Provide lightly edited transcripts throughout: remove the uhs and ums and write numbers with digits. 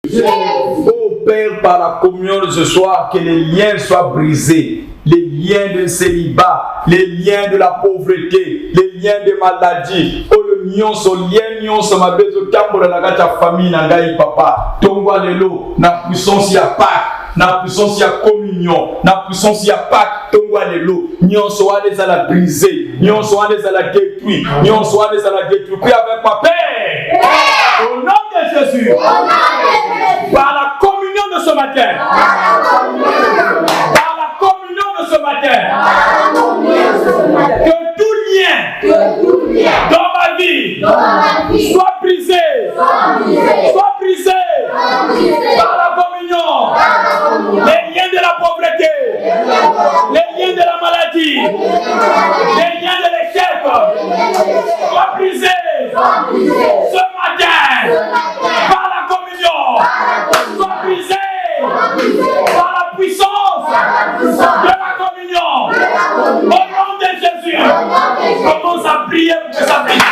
Oh Père, par la communion de ce soir, que les liens soient brisés. Les liens de célibat, les liens de la pauvreté, les liens de maladie. Oh, le nyonso, lien nyonso, ma bezo kambo la gacha famille nangai papa. Tongwa lelo, na puissance ya Pâques, na puissance ya communion, na puissance ya Pâques. Tongwa lelo, nyonso wa les ala briser, nyonso wa les ala détruire, nyonso wa les ala détruire. Puis avec ma Père, au nom de Jésus, par la communion de ce matin. Ce matin, que tout lien dans ma vie soit brisé, soit brisé par la communion, les liens de la pauvreté, les liens de la maladie, les liens de l'échec, soit brisé ce matin par la communion, soit brisé par la puissance de la communion. Au nom de Jésus, commence à prier pour que ça brise.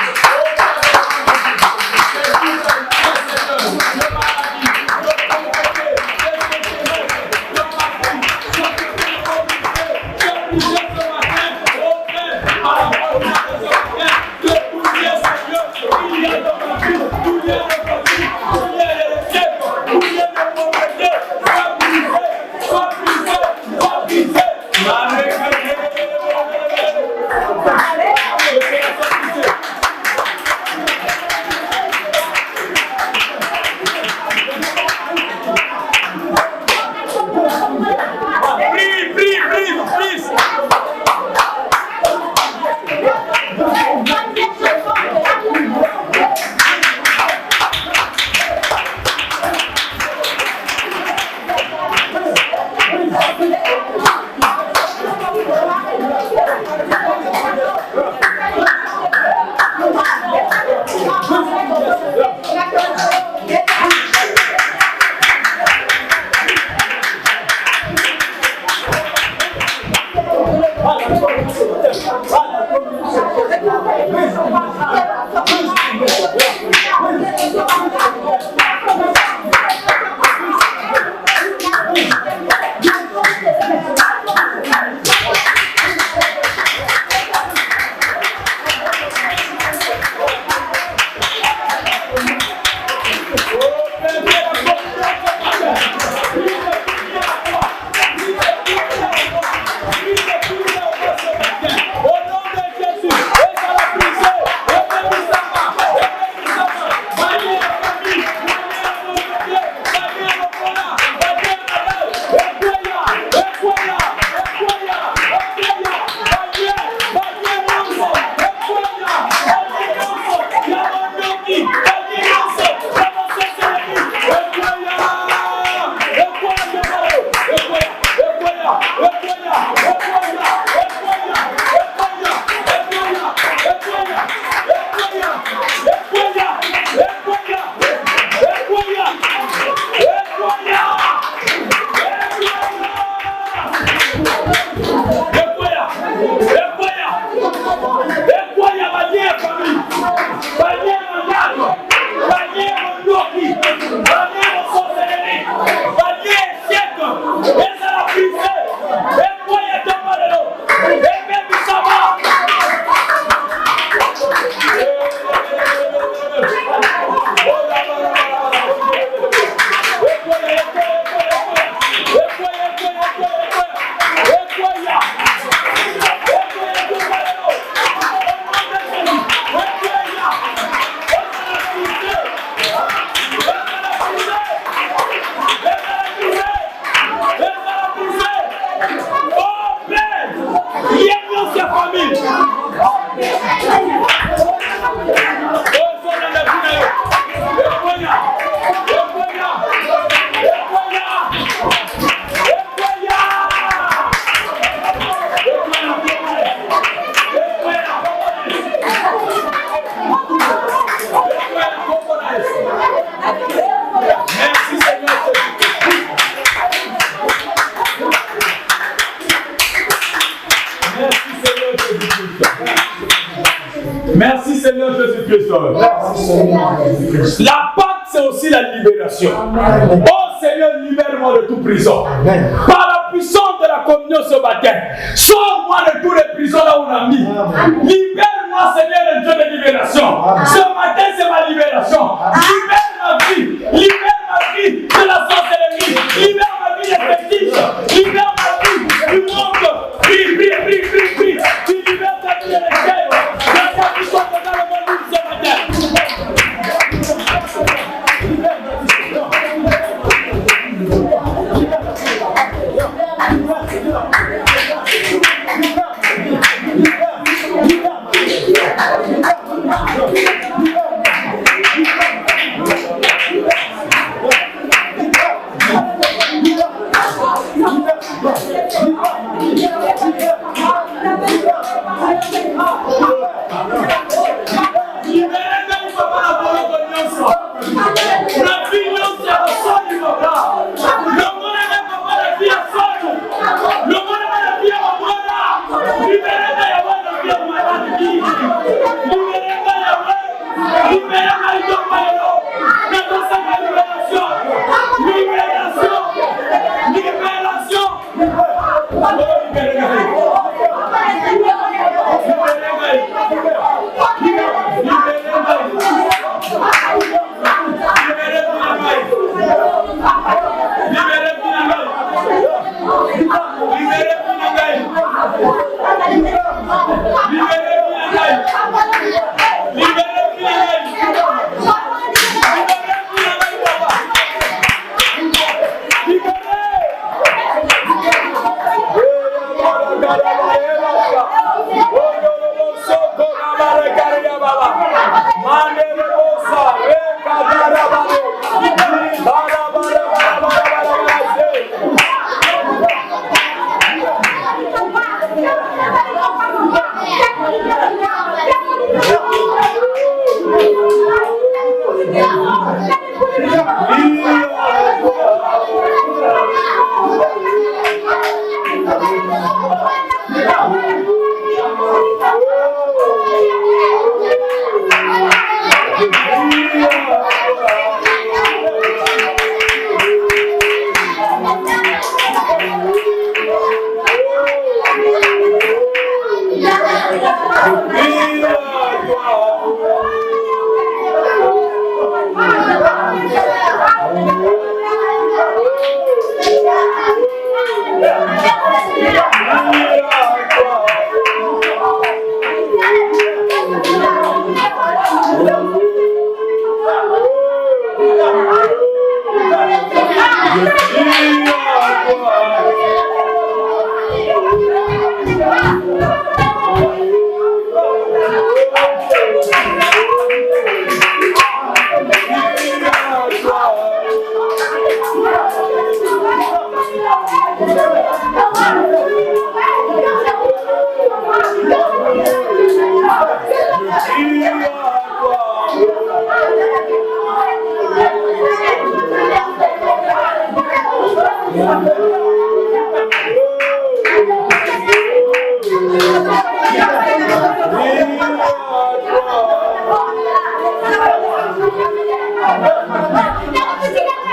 Merci Seigneur Jésus-Christ. La Pâque, c'est aussi la libération. Oh Seigneur, libère-moi de toute prison. Par la puissance de la communion ce matin, sors-moi de toutes les prisons là où on a mis. Libère-moi, Seigneur, le Dieu de libération. Ce matin, c'est ma libération. Libère ma vie. Libère ma vie de la sorcellerie. Libère ma vie des fétiches. Libère ma vie du monde. Prie. Tu libères ta vie de l'échelle. Laisse-moi que tu sois dans le monde ce matin.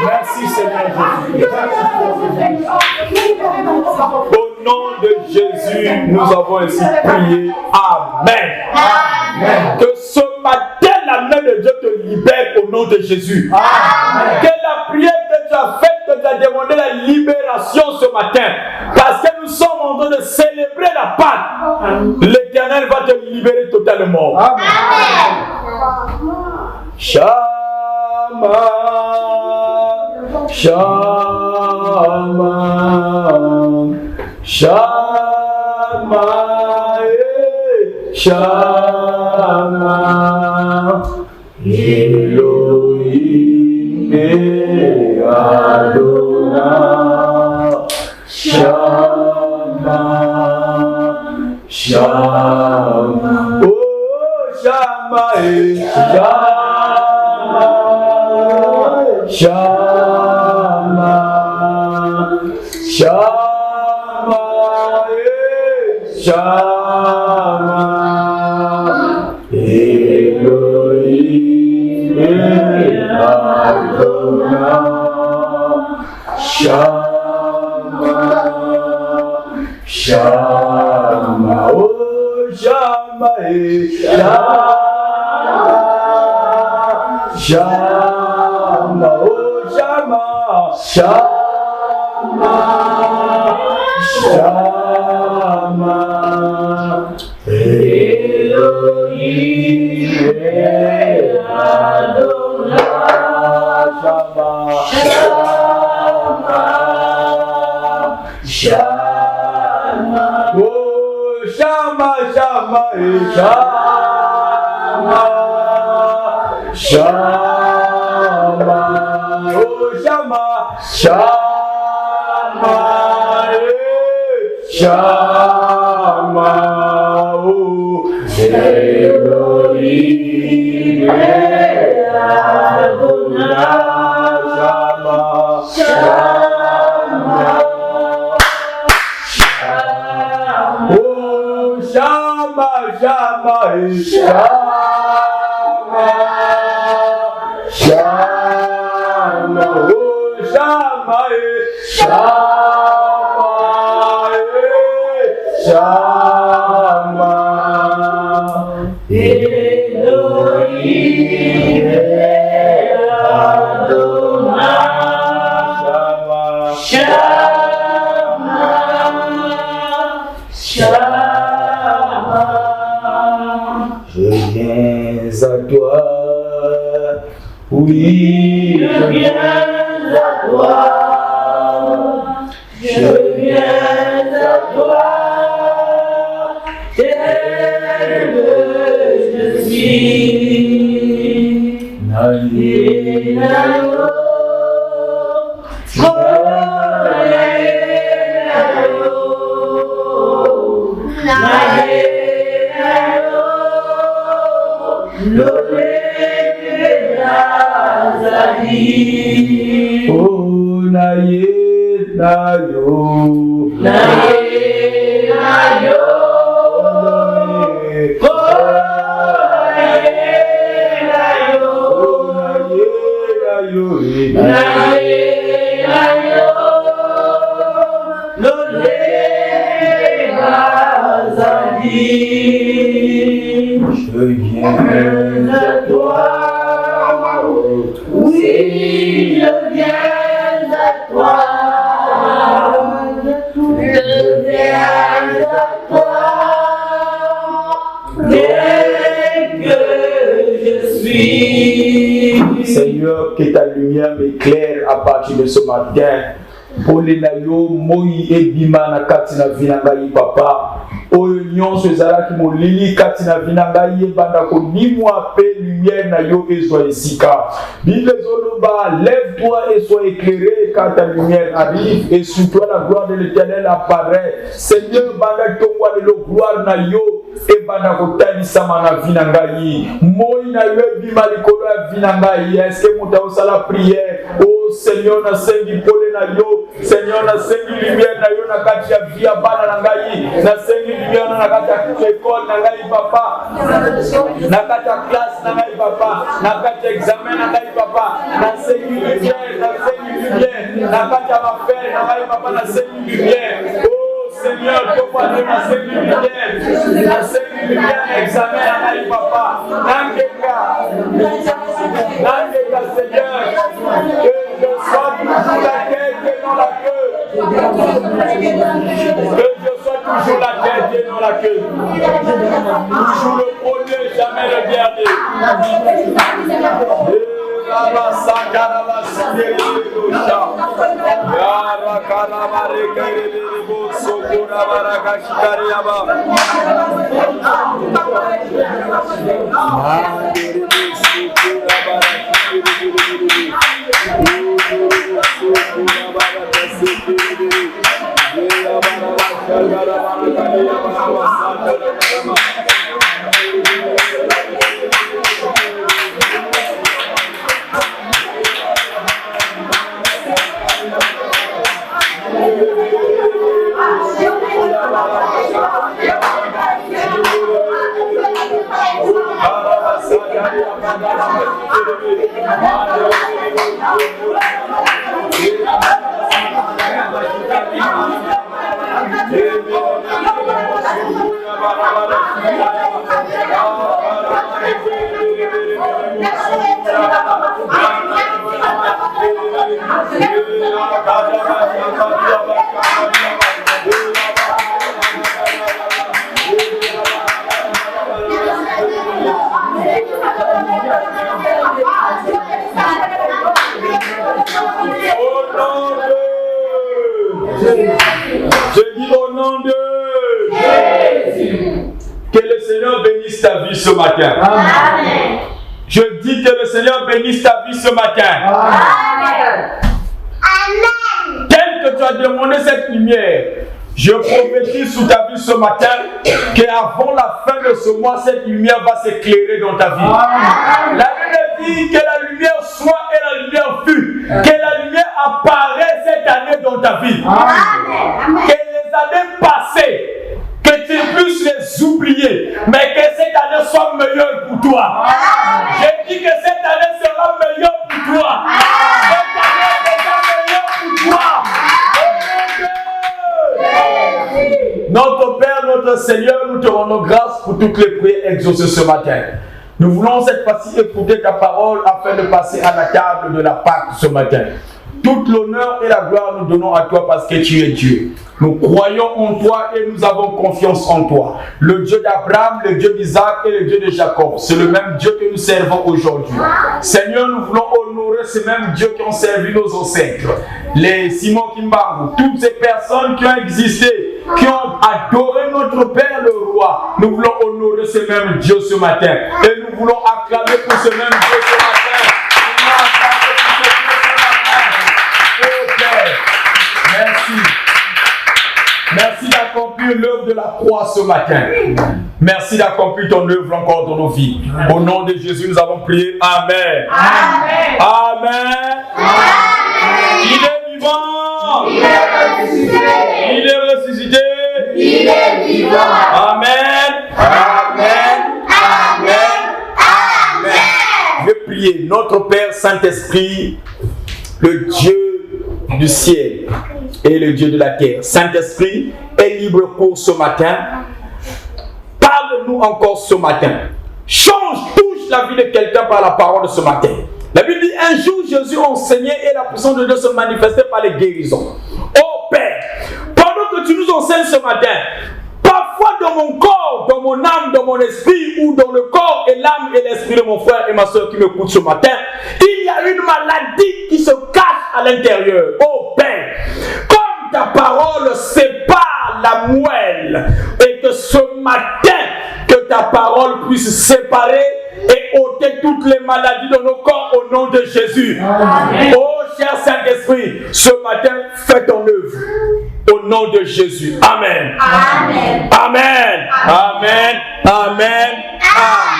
Merci Seigneur Jésus. Au nom de Jésus, nous avons ainsi prié. Amen. Amen. Que ce matin, la main de Dieu te libère au nom de Jésus. Amen. Que la prière que tu as faite, que tu as demandé la libération ce matin, parce que nous sommes en train de célébrer la Pâque, l'Éternel va te libérer totalement. Amen. Shama, Shama, Shama, Shama, Elohim Adonai, Shama, Shama, oh Shama, Shama, Shama, Shama, Shama, Elohim Adonai. Shama, oh Shama, Shama, oh Shama, Shama, Shama, Elohim, Adonai, Shama, Shama, Shama, oh Shama, Shama, Shama, Shama, oh Shama, Shama, Shama, oh Elohim, Adonai, Shama, Shama, oh Shama, Shama, Shama, Shama, oh Shama, Shama, Elohim, Adonai, Shama, Shama, je viens à toi, oui, je viens à toi, je viens à toi, tel que je suis. Naye, nayo, oh naye nayo, naye nayo, oh naye nayo, naye nayo, lole nazali. Je viens à toi. Oui, je viens à toi. Je viens à toi. Dès que je suis. Seigneur, que ta lumière m'éclaire à partir de ce matin. Olenayo moi ebima na kati na vinangai papa. Oyo nyonso ezalaki molili kati na vinangai ebanda konimwa pe lumière na yo ezwa esika. Bible zoloba, lève-toi et sois éclairé quand ta lumière arrive et sur toi la gloire de l'Éternel apparaît. Seigneur, banda tongwa de lo gloire na yo ebanda kotanisama na vinangai. Moi na yo ebima likolo ya vinangai. Est-ce que muta osala prière? Oh Seigneur, na sengi pole na yo. Seigneur, na sengi lumière na yo na kati ya via bana na ngai. Na sengi lumière na kati ya école na ngai papa. Na kati ya classe na ngai papa. Na kati ya examen na ngai papa. Na sengi lumière, na sengi lumière. Na kati ya affaire na ngai papa, na sengi lumière. Oh Seigneur, toi na sengi lumière. Na sengi lumière na examen na ngai papa. Nangeka Seigneur. Que je sois toujours la tête et non la queue. Que je sois toujours la tête et non la queue. Toujours le premier, jamais le dernier. bénisse ta vie ce matin. Amen. Je dis que le Seigneur bénisse ta vie ce matin. Amen. Tel que tu as demandé cette lumière, je prophétise sous ta vie ce matin qu'avant la fin de ce mois, cette lumière va s'éclairer dans ta vie. Amen. La Bible dit que la lumière soit et la lumière fut. Que la lumière apparaît cette année dans ta vie. Amen. Que les années passées, que tu puisses les oublier, mais que cette année soit meilleure pour toi. Je dis que cette année sera meilleure pour toi. Cette année sera meilleure pour toi. Notre Père, notre Seigneur, nous te rendons grâce pour toutes les prières exaucées ce matin. Nous voulons cette fois-ci écouter ta parole afin de passer à la table de la Pâque ce matin. Toute l'honneur et la gloire nous donnons à toi parce que tu es Dieu. Nous croyons en toi et nous avons confiance en toi. Le Dieu d'Abraham, le Dieu d'Isaac et le Dieu de Jacob. C'est le même Dieu que nous servons aujourd'hui. Seigneur, nous voulons honorer ces mêmes dieux qui ont servi nos ancêtres. Les Simon Kimbangu, toutes ces personnes qui ont existé, qui ont adoré notre Père le Roi. Nous voulons honorer ces mêmes dieux ce matin. Et nous voulons acclamer pour ces mêmes dieux ce matin. Merci. Merci d'accomplir l'œuvre de la croix ce matin. Merci d'accomplir ton œuvre encore dans nos vies. Au nom de Jésus, nous avons prié. Amen. Amen. Amen. Amen. Il est vivant. Il est ressuscité. Il est ressuscité. Il est vivant. Amen. Amen. Amen. Amen. Je vais prier. Notre Père Saint-Esprit, le Dieu du ciel et le Dieu de la terre. Saint-Esprit, est libre cours ce matin. Parle-nous encore ce matin. Touche la vie de quelqu'un par la parole de ce matin. La Bible dit, un jour Jésus enseignait et la puissance de Dieu se manifestait par les guérisons. Oh Père, pendant que tu nous enseignes ce matin, parfois dans mon corps, dans mon âme, dans mon esprit, ou dans le corps et l'âme et l'esprit de mon frère et ma soeur qui m'écoutent ce matin, il y a une maladie qui se cache à l'intérieur. Oh Père, comme ta parole sépare la moelle, et que ce matin, que ta parole puisse séparer et ôter toutes les maladies de nos corps au nom de Jésus. Amen. Oh cher Saint-Esprit, ce matin, fais ton œuvre. Au nom de Jésus. Amen. Amen. Amen. Amen. Amen.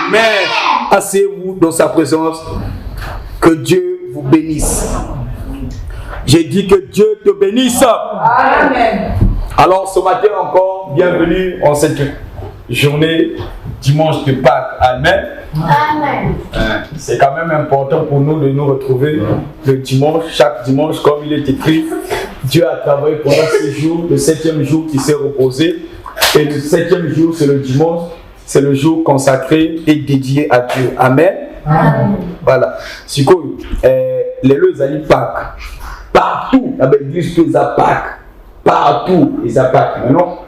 Amen. Asseyez-vous dans sa présence. Que Dieu vous bénisse. J'ai dit que Dieu te bénisse. Amen. Alors ce matin encore, bienvenue en cette journée, dimanche de Pâques. Amen. Amen. C'est quand même important pour nous de nous retrouver le dimanche, chaque dimanche, comme il est écrit. Dieu a travaillé pendant 6 jours, le 7e jour qui s'est reposé. Et le 7e jour, c'est le dimanche, c'est le jour consacré et dédié à Dieu. Amen. Amen. Voilà. C'est quoi les lois allaient Pâques. Partout, l'église les a Pâques. Partout, ils a Pâques. Maintenant,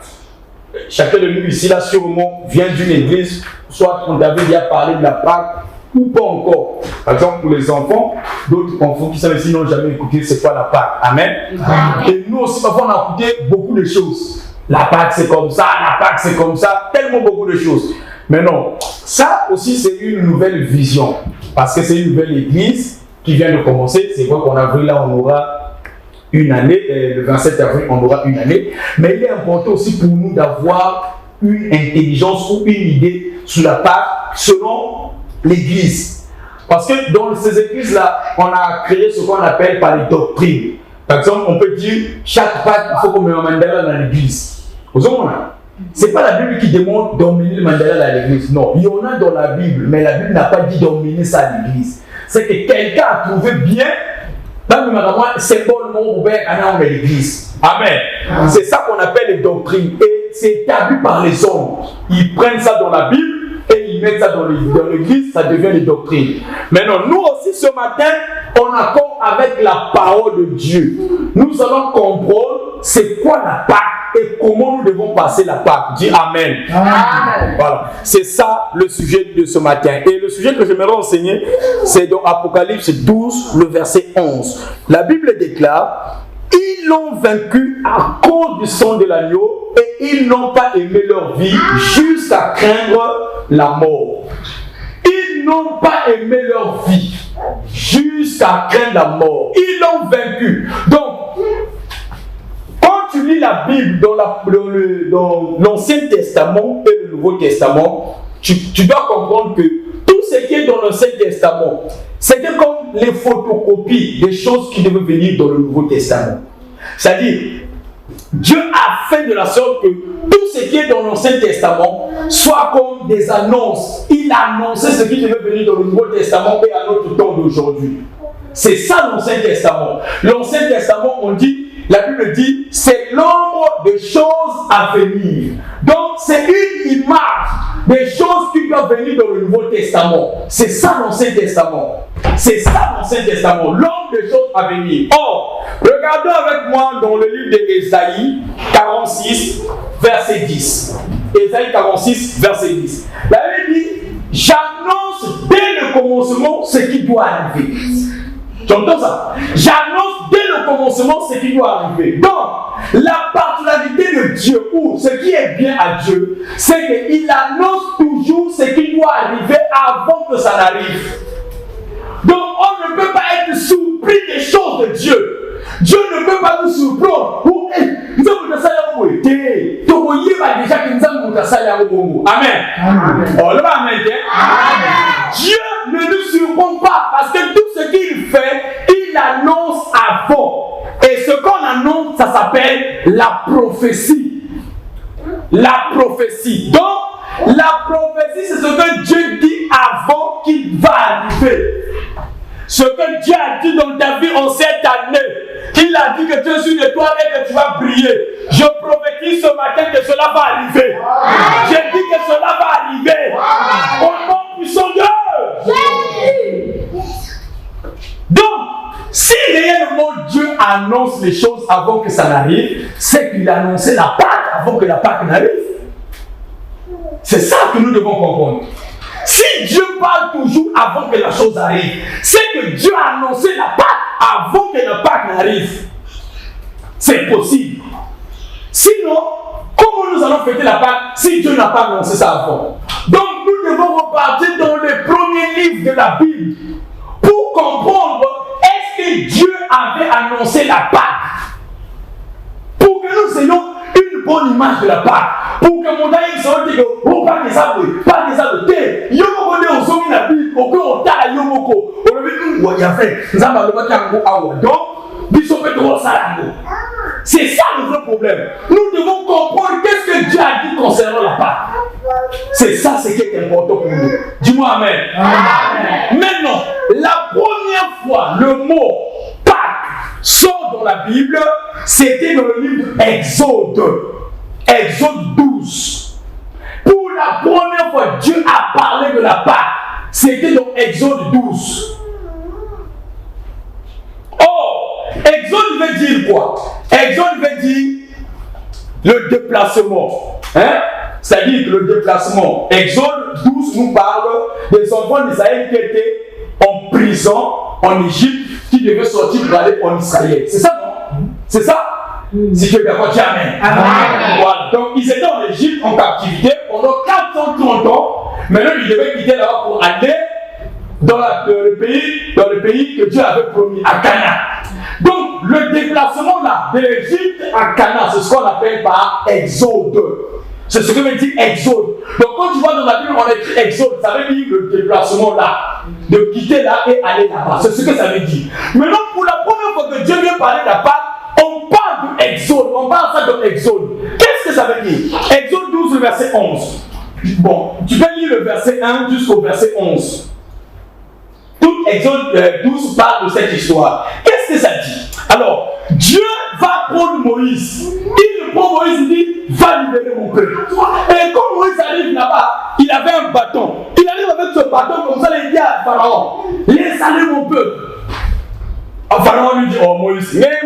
chacun de nous ici, là, sûrement, vient d'une église, soit on avait déjà parlé de la Pâques, ou pas encore. Par exemple, pour les enfants, d'autres enfants qui sont ici n'ont jamais écouté c'est quoi la Pâques. Amen. Amen. Et nous aussi, parfois, on a écouté beaucoup de choses. La Pâques, c'est comme ça, la Pâques, c'est comme ça, tellement beaucoup de choses. Mais non, ça aussi, c'est une nouvelle vision. Parce que c'est une nouvelle église qui vient de commencer. C'est vrai qu'en avril, là, on aura une année, le 27 avril, on aura une année. Mais il est important aussi pour nous d'avoir une intelligence ou une idée sur la Pâques selon l'église. Parce que dans ces églises-là, on a créé ce qu'on appelle par les doctrines. Par exemple, on peut dire, chaque Pâques, il faut qu'on mette un mandala dans l'église. Vous avez ce n'est pas la Bible qui demande d'emmener le mandala à l'église. Non, il y en a dans la Bible, mais la Bible n'a pas dit d'emmener ça à l'église. C'est que quelqu'un a trouvé bien, symbolement ouvert à l'église. Amen. C'est ça qu'on appelle les doctrines. Et c'est établi par les hommes. Ils prennent ça dans la Bible et ils mettent ça dans l'église, ça devient les doctrines. Maintenant, nous aussi ce matin, on accorde avec la parole de Dieu. Nous allons comprendre c'est quoi la Pâque et comment nous devons passer la Pâque. Dis Amen. Amen. Voilà. C'est ça le sujet de ce matin. Et le sujet que j'aimerais enseigner, c'est dans Apocalypse 12, le verset 11. La Bible déclare, Ils l'ont vaincu à cause du sang de l'agneau et ils n'ont pas aimé leur vie jusqu'à craindre la mort. Ils n'ont pas aimé leur vie jusqu'à craindre la mort. Ils l'ont vaincu. Donc, quand tu lis la Bible dans l'Ancien Testament et le Nouveau Testament, tu dois comprendre que tout ce qui est dans l'Ancien Testament, c'était comme les photocopies des choses qui devaient venir dans le Nouveau Testament. C'est-à-dire, Dieu a fait de la sorte que tout ce qui est dans l'Ancien Testament soit comme des annonces. Il a annoncé ce qui devait venir dans le Nouveau Testament et à notre temps d'aujourd'hui. C'est ça l'Ancien Testament. L'Ancien Testament, on dit, la Bible dit, c'est l'ombre des choses à venir. Donc, c'est une image des choses qui doivent venir dans le Nouveau Testament. C'est ça l'Ancien Testament. C'est ça l'Ancien Testament, l'ombre des choses à venir. Or, regardons avec moi dans le livre d'Ésaïe 46, verset 10. Ésaïe 46, verset 10. La Bible dit, j'annonce dès le commencement ce qui doit arriver. Tu entends ça? J'annonce dès le commencement ce qui doit arriver. Donc, la particularité de Dieu, ou ce qui est bien à Dieu, c'est qu'il annonce toujours ce qui doit arriver avant que ça n'arrive. Donc, on ne peut pas être surpris des choses de Dieu. Dieu ne peut pas nous surprendre. Amen. Oh, le amen. Dieu ne nous surprend pas parce que tout ce qu'il fait, il annonce avant. Et ce qu'on annonce, ça s'appelle la prophétie. La prophétie. Donc, la prophétie, c'est ce que Dieu dit avant qu'il va arriver. Ce que Dieu a dit dans ta vie en cette année, il a dit que tu es une étoile et que tu vas briller. Je prophétise ce matin que cela va arriver. Je dis que cela va arriver. Au nom puissant de Dieu. Donc, si réellement Dieu annonce les choses avant que ça n'arrive, c'est qu'il a annoncé la Pâque avant que la Pâque n'arrive. C'est ça que nous devons comprendre. Si Dieu parle toujours avant que la chose arrive, c'est que Dieu a annoncé la Pâque avant que la Pâque n'arrive. C'est possible. Sinon, comment nous allons fêter la Pâque si Dieu n'a pas annoncé ça avant? Donc nous devons repartir dans les premiers livres de la Bible pour comprendre est-ce que Dieu avait annoncé la Pâque. Pour que nous ayons une bonne image de la Pâque. Pour que mon aïe soit dit que oh, pas des arbres, pas des arbres. Yomoko ne osomi la Bible, aucun otala yomoko. On le dit nous, il y a fait. Nous avons le matin awa. Donc, bisopé de Rosalango. C'est ça le vrai problème. Nous devons comprendre qu'est-ce que Dieu a dit concernant la Pâque. C'est ça ce qui est important pour nous. Dis-moi Amen. Amen. Maintenant, la première fois, le mot Pâque sort dans la Bible, c'était dans le livre d'Exode. Exode 12. Pour la première fois, Dieu a parlé de la Pâque. C'était dans Exode 12. Or, Exode veut dire quoi? Exode veut dire le déplacement. Hein? C'est-à-dire que le déplacement. Exode 12 nous parle des enfants d'Israël qui étaient en prison en Égypte, qui devaient sortir pour aller en Israël. C'est ça, non? C'est ça? Si tu es d'accord, dis Amen. Amen. Voilà. Donc, ils étaient en Égypte en captivité pendant 430 ans. Maintenant, ils devaient quitter là-bas pour aller dans le pays que Dieu avait promis, à Canaan. Donc, le déplacement là, de l'Égypte à Canaan, c'est ce qu'on appelle par Exode. C'est ce que veut dire Exode. Donc, quand tu vois dans la Bible, on écrit Exode, ça veut dire le déplacement là, de quitter là et aller là-bas. C'est ce que ça veut dire. Maintenant, pour la première fois que Dieu vient parler de la Pâque, on parle d'Exode, on parle ça de Exode. Qu'est-ce que ça veut dire? Exode 12, verset 11. Bon, tu peux lire le verset 1 jusqu'au verset 11. Tout Exode 12 parle de cette histoire. Qu'est-ce que ça dit? Alors, Dieu va prendre Moïse. Il prend Moïse et dit, va libérer mon peuple. Et quand Moïse arrive là-bas, il avait un bâton. Il arrive avec ce bâton comme ça, il dit à Pharaon, laisse aller mon peuple. Pharaon lui dit, oh Moïse, tu étais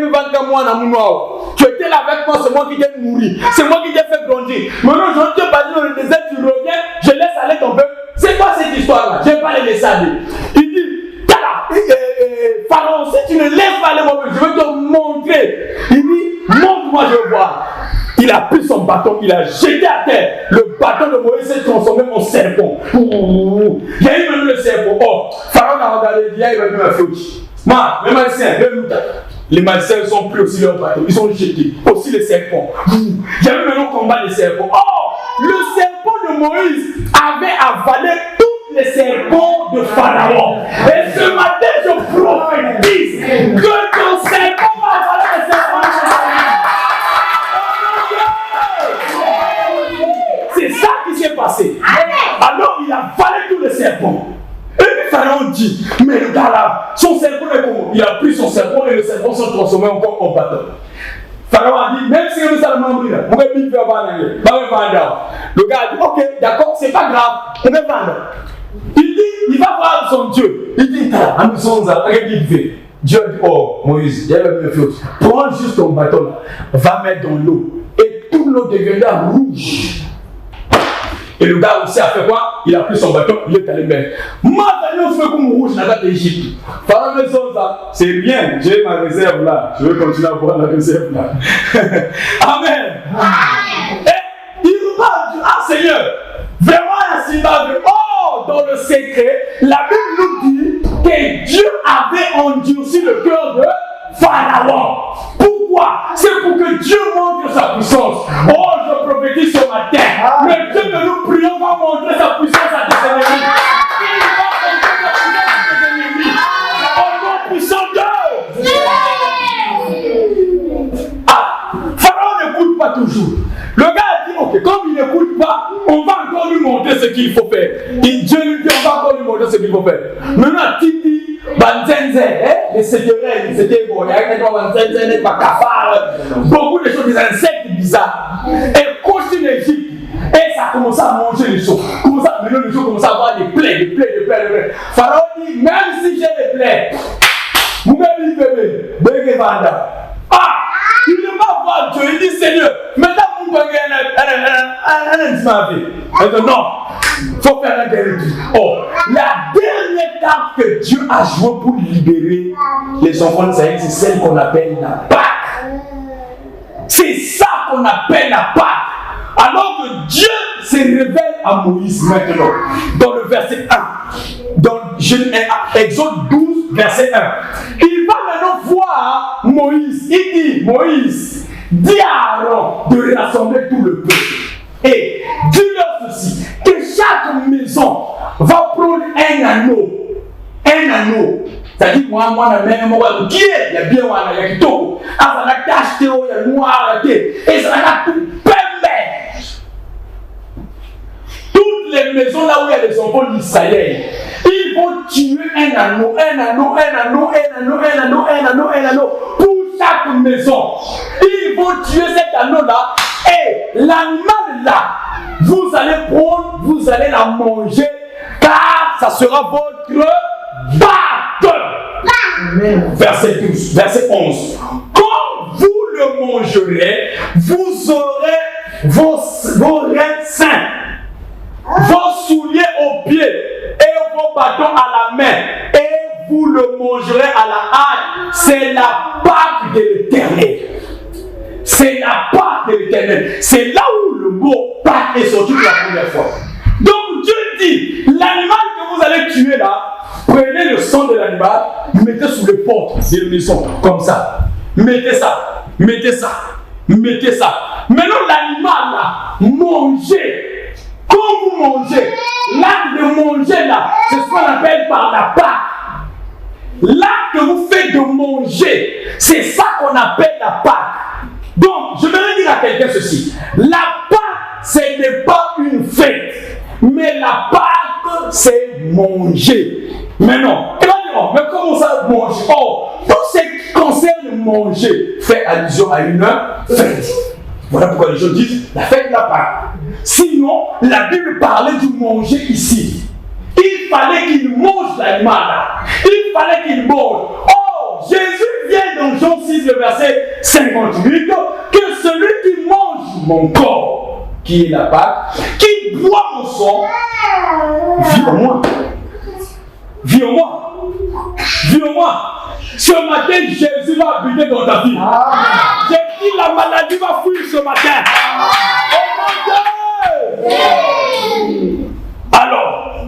là avec moi, c'est moi qui t'ai nourri, c'est moi qui t'ai fait grandir. Maintenant, je t'ai pas dit dans le désert, tu reviens, je laisse aller ton peuple. C'est quoi cette histoire-là? Je ne vais pas les laisser aller. Il dit, Pharaon, si tu ne laisses pas aller mon peuple, je vais te montrer crié. Il dit, montre-moi, je veux voir. Il a pris son bâton, il a jeté à terre. Le bâton de Moïse s'est transformé en serpent. Il y a eu même le serpent. Oh, Pharaon a regardé, il y a eu même un feu. Les maliciens, les maliciens sont pris aussi leur bâton. Ils sont jetés. Aussi les serpents. Il y a eu même un combat des serpents. Oh, le serpent de Moïse avait avalé tous les serpents de Pharaon. Et ce matin, je prophétise que ton serpent va avaler les serpents de Pharaon. C'est ça qui s'est passé. Alors il a avalé tous les serpents. Et puis Pharaon dit, mais le gars là, son serpent est comment? Il a pris son serpent et le serpent s'est transformé encore en bâton. Pharaon a dit, même si vous allez m'embrouiller, on va vite faire vendre. Le gars a dit, ok, d'accord, c'est pas grave, on va vendre. Il dit, il va voir son Dieu. Il dit, Dieu a dit, oh Moïse, il y a même chose. Prends juste ton bâton là, va mettre dans l'eau. Et toute l'eau deviendra rouge. Et le gars aussi a fait quoi? Il a pris son bâton, il est allé mettre. Maintenant, on fait comme rouge dans la d'Égypte. Pharaon me dit ça, c'est rien, j'ai ma réserve là. Je vais continuer à voir la réserve là. Amen. Et il va dire, ah Seigneur, vraiment ainsi va dire, oh, dans le secret, la Bible nous dit que Dieu avait endurci le cœur de Pharaon. Pourquoi? C'est pour que Dieu montre sa puissance. Oh, je prophétise ce matin. Le Dieu que nous prions va montrer sa puissance à tes ennemis. Il va montrer sa puissance à tes ennemis. Au nom puissant Dieu. Ah, Pharaon n'écoute pas toujours. Le gars a dit, ok, comme il n'écoute pas, on va encore lui montrer ce qu'il faut faire. Et Dieu lui dit, on va encore lui montrer ce qu'il faut faire. Maintenant, Titi, Banzenze, les sécurés, c'était bon, il y a beaucoup de choses, des insectes bizarres. Et continue l'Égypte, et ça commence à manger les choses. Maintenant, les choses commencent à avoir des plaies. Pharaon dit, même si j'ai des plaies, vous m'avez dit, bébé, ah, il ne va voir Dieu, il dit, Seigneur, maintenant vous pouvez un non, il faut faire un dernier truc. Oh, la dernière carte que Dieu a jouée pour libérer les enfants d'Israël, c'est celle qu'on appelle la Pâque. C'est ça qu'on appelle la Pâque. Alors que Dieu se révèle à Moïse maintenant, dans le verset 1, dans Exode 12, verset 1. Il va maintenant voir Moïse. Il dit, Moïse, dis à Aaron de rassembler tout le peuple. Et dis-leur ceci, que chaque maison va prendre un anneau. C'est-à-dire, moi, qui est, il y a bien, il y a tout. Ah, ça n'a pas acheté, il y a noir, et ça n'a tout permis. Toutes les maisons là où il y a les enfants d'Israël, ils vont tuer un anneau pour chaque maison. Ils vont tuer cet anneau là et l'animal là, vous allez prendre, vous allez la manger car ça sera votre Pâque. Verset 12, verset 11. Quand vous le mangerez, vous aurez vos reins saints, vos souliers aux pieds et vos bâtons à la main, et vous le mangerez à la hâte. C'est la Pâque de l'Éternel. C'est la Pâque de l'Éternel. C'est là où le mot Pâque est sorti pour la première fois. Donc Dieu dit, l'animal que vous allez tuer là, prenez le sang de l'animal, mettez sous les portes des maisons, comme ça. Mettez ça. Maintenant l'animal là, mangez. Quand vous mangez, l'acte de manger là, c'est ce qu'on appelle par la Pâque. L'acte que vous faites de manger, c'est ça qu'on appelle la Pâque. Donc, je vais dire à quelqu'un ceci. La Pâque, ce n'est pas une fête. Mais la Pâque, c'est manger. Mais non. Et là, mais comment ça manger? Oh, tout ce qui concerne manger fait allusion à une fête. Voilà pourquoi les gens disent la fête de la Pâque. Sinon, la Bible parlait du manger ici. Il fallait qu'il mange l'animal là. Il fallait qu'il mange. Oh, Jésus vient dans Jean 6, le verset 58, que celui qui mange mon corps, qui est la Pâque, qui boit mon sang, vit en moi. Vit en moi. Ce matin, Jésus va habiter dans ta vie. J'ai dit la maladie va fuir ce matin. Oh mon Dieu! Alors,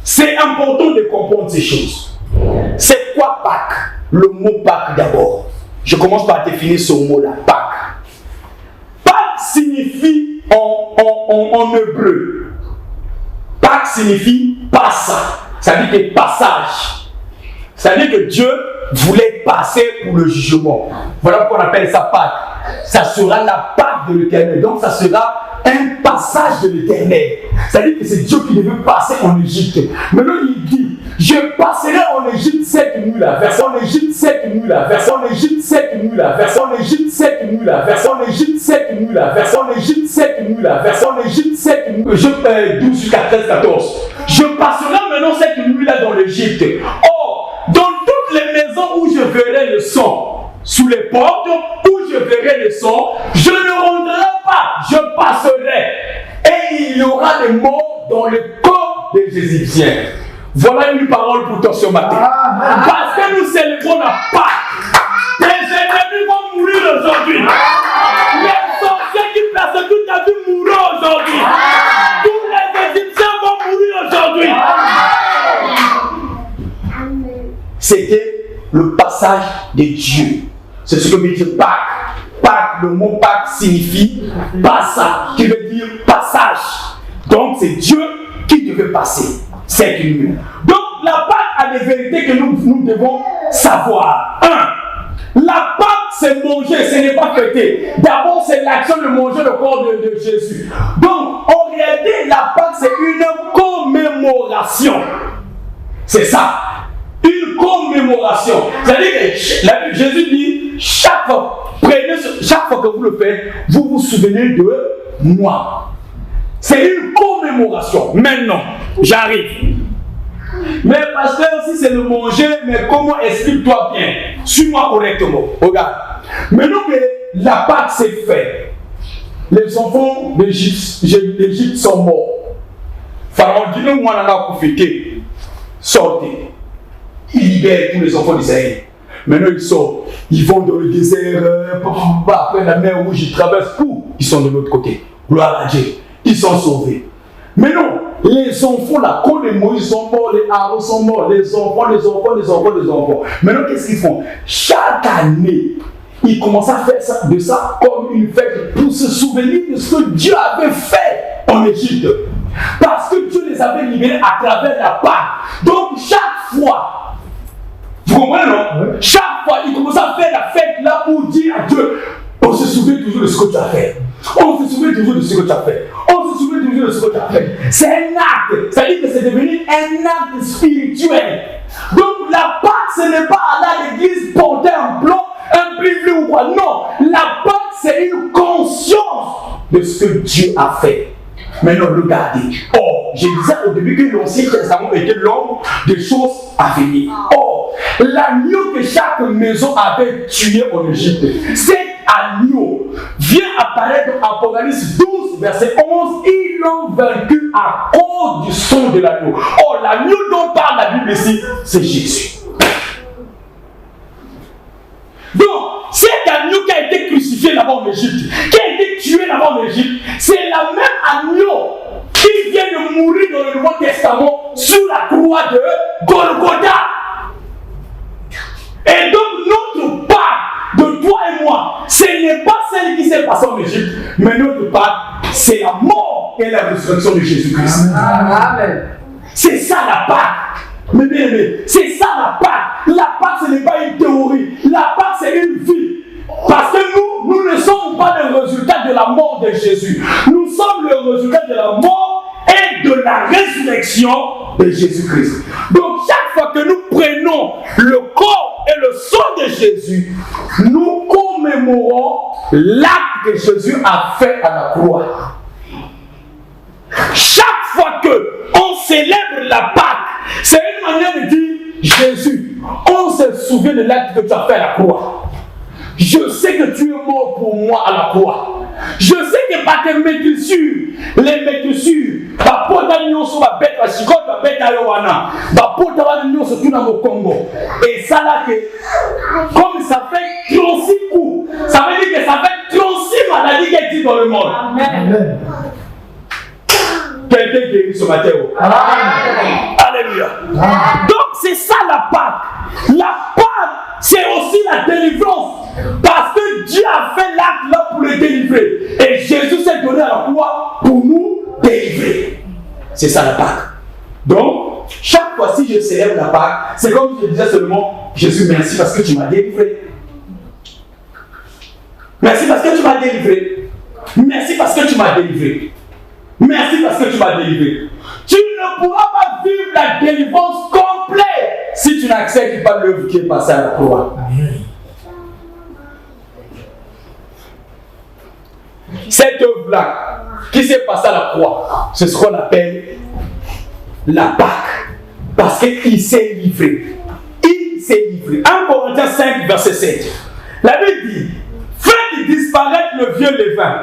c'est important de comprendre ces choses. C'est quoi Pâques? Le mot Pâques d'abord. Je commence par définir ce mot-là, Pâques. Pâques signifie en hébreu. Pâques signifie passa. Ça veut dire passage. Ça veut dire que Dieu voulait passer pour le jugement. Voilà pourquoi on appelle ça Pâques. Ça sera la Pâque de l'Éternel. Donc ça sera un passage de l'Éternel. Ça veut dire que c'est Dieu qui devait passer en Égypte. Maintenant il dit, je passerai en Égypte 7 nuits là, verset en Égypte 7 nuits là, verset en Égypte 7 nuits là, verset en Égypte 7 nuits là, verset en Égypte 7 nuits là, verset en Égypte 7 nuits là, verset en Égypte 7 nuits. 12 jusqu'à 13, 14. Je passerai maintenant cette nuit là dans l'Égypte. Or, dans toutes les maisons où je verrai le sang, sous les portes où je verrai le sang, je ne rendrai pas, je passerai. Et il y aura des morts dans le corps des Égyptiens. Voilà une parole pour toi ce matin. Parce que nous célébrons la Pâque. Tes ennemis vont mourir aujourd'hui. Les sorciers qui persécutent ta vie mourront aujourd'hui. Tous les Égyptiens vont mourir aujourd'hui. C'était le passage de Dieu. C'est ce que veut dire Pâques. Pâques, le mot Pâques signifie passage, qui veut dire passage. Donc c'est Dieu qui devait passer cette nuit. Donc la Pâque a des vérités que nous devons savoir. 1. La Pâque c'est manger, ce n'est pas fêter. D'abord c'est l'action de manger le corps de Jésus. Donc en réalité la Pâque c'est une commémoration. C'est ça. Une commémoration. C'est-à-dire que Jésus dit, chaque fois que vous le faites, vous vous souvenez de moi. C'est une commémoration. Maintenant, j'arrive. Mais pasteur, si c'est le manger, mais comment explique-toi bien? Suis-moi correctement. Regarde. Maintenant que la Pâque s'est faite, les enfants d'Égypte sont morts. Pharaon dit, nous, on en a profité. Sortez. Il libère tous les enfants d'Israël. Maintenant ils sortent, ils vont dans le désert, après la mer Rouge, ils traversent tout. Ils sont de l'autre côté. Gloire à Dieu. Ils sont sauvés. Mais non, les enfants là, quand les Moïse sont morts, les Aaron sont morts, les enfants. Maintenant qu'est-ce qu'ils font? Chaque année, ils commencent à faire ça, de ça comme une fête pour se souvenir de ce que Dieu avait fait en Égypte. Parce que Dieu les avait libérés à travers la Pâque. Donc chaque fois, vous comprenez, non? Chaque fois, il commence à faire la fête là pour dire à Dieu, on se souvient toujours de ce que tu as fait. On se souvient toujours de ce que tu as fait. On se souvient toujours de ce que tu as fait. C'est un acte. Ça veut dire que c'est devenu un acte spirituel. Donc la Pâque, ce n'est pas aller à l'église porter un blanc, un pli ou quoi. Non. La Pâque, c'est une conscience de ce que Dieu a fait. Maintenant, regardez. Or, je disais au début que l'Ancien Testament était l'ombre des choses à venir. Or, l'agneau que chaque maison avait tué en Égypte, cet agneau vient apparaître dans Apocalypse 12, verset 11. Ils l'ont vaincu à cause du sang de l'agneau. Or, l'agneau dont parle la Bible ici, c'est Jésus. Donc, cet agneau qui a été crucifié là-bas en Égypte, qui a été tué là-bas en Égypte, c'est la même agneau qui vient de mourir dans le Nouveau Testament sur la croix de Golgotha. Et donc notre Pâque de toi et moi, ce n'est pas celle qui s'est passée en Égypte, mais notre Pâque, c'est la mort et la résurrection de Jésus-Christ. Amen. C'est ça la Pâque. Mais bien aimé, c'est ça la Pâque. La Pâque, ce n'est pas une théorie. La Pâque, c'est une vie. Parce que nous ne sommes pas le résultat de la mort de Jésus. Nous sommes le résultat de la mort et de la résurrection de Jésus-Christ. Donc chaque fois que nous prenons le corps et le sang de Jésus, nous commémorons l'acte que Jésus a fait à la croix. Chaque fois qu'on célèbre la Pâque, c'est une manière de dire Jésus, on se souvient de l'acte que tu as fait à la croix. Je sais que tu es mort pour moi à la croix. Je sais que par tes maîtrisures, les maîtrisures, par pota nyonso va bête à chikote, va bête à yowana, va pota va nyonso tout dans le Congo. Et ça là que, comme ça fait 36 coups, ça veut dire que ça fait 36 maladies qui existent dans le monde. Amen. Quelqu'un guérit ce matin. Amen. Alléluia. Amen. Donc c'est ça la Pâque. La Pâque, c'est aussi la délivrance. Parce que Dieu a fait l'acte là pour le délivrer. Et Jésus s'est donné à la croix pour nous délivrer. C'est ça la Pâque. Donc, chaque fois si je célèbre la Pâque, c'est comme si je disais seulement, Jésus, merci parce que tu m'as délivré. Merci parce que tu m'as délivré. Merci parce que tu m'as délivré. Merci parce que tu m'as délivré. Tu ne pourras pas vivre la délivrance complète si tu n'acceptes pas l'œuvre qui est passée à la croix. Amen. Cette œuvre-là qui s'est passée à la croix, c'est ce qu'on appelle la Pâque. Parce qu'il s'est livré. Il s'est livré. 1 Corinthiens 5, verset 7. La Bible dit, faites disparaître le vieux levain,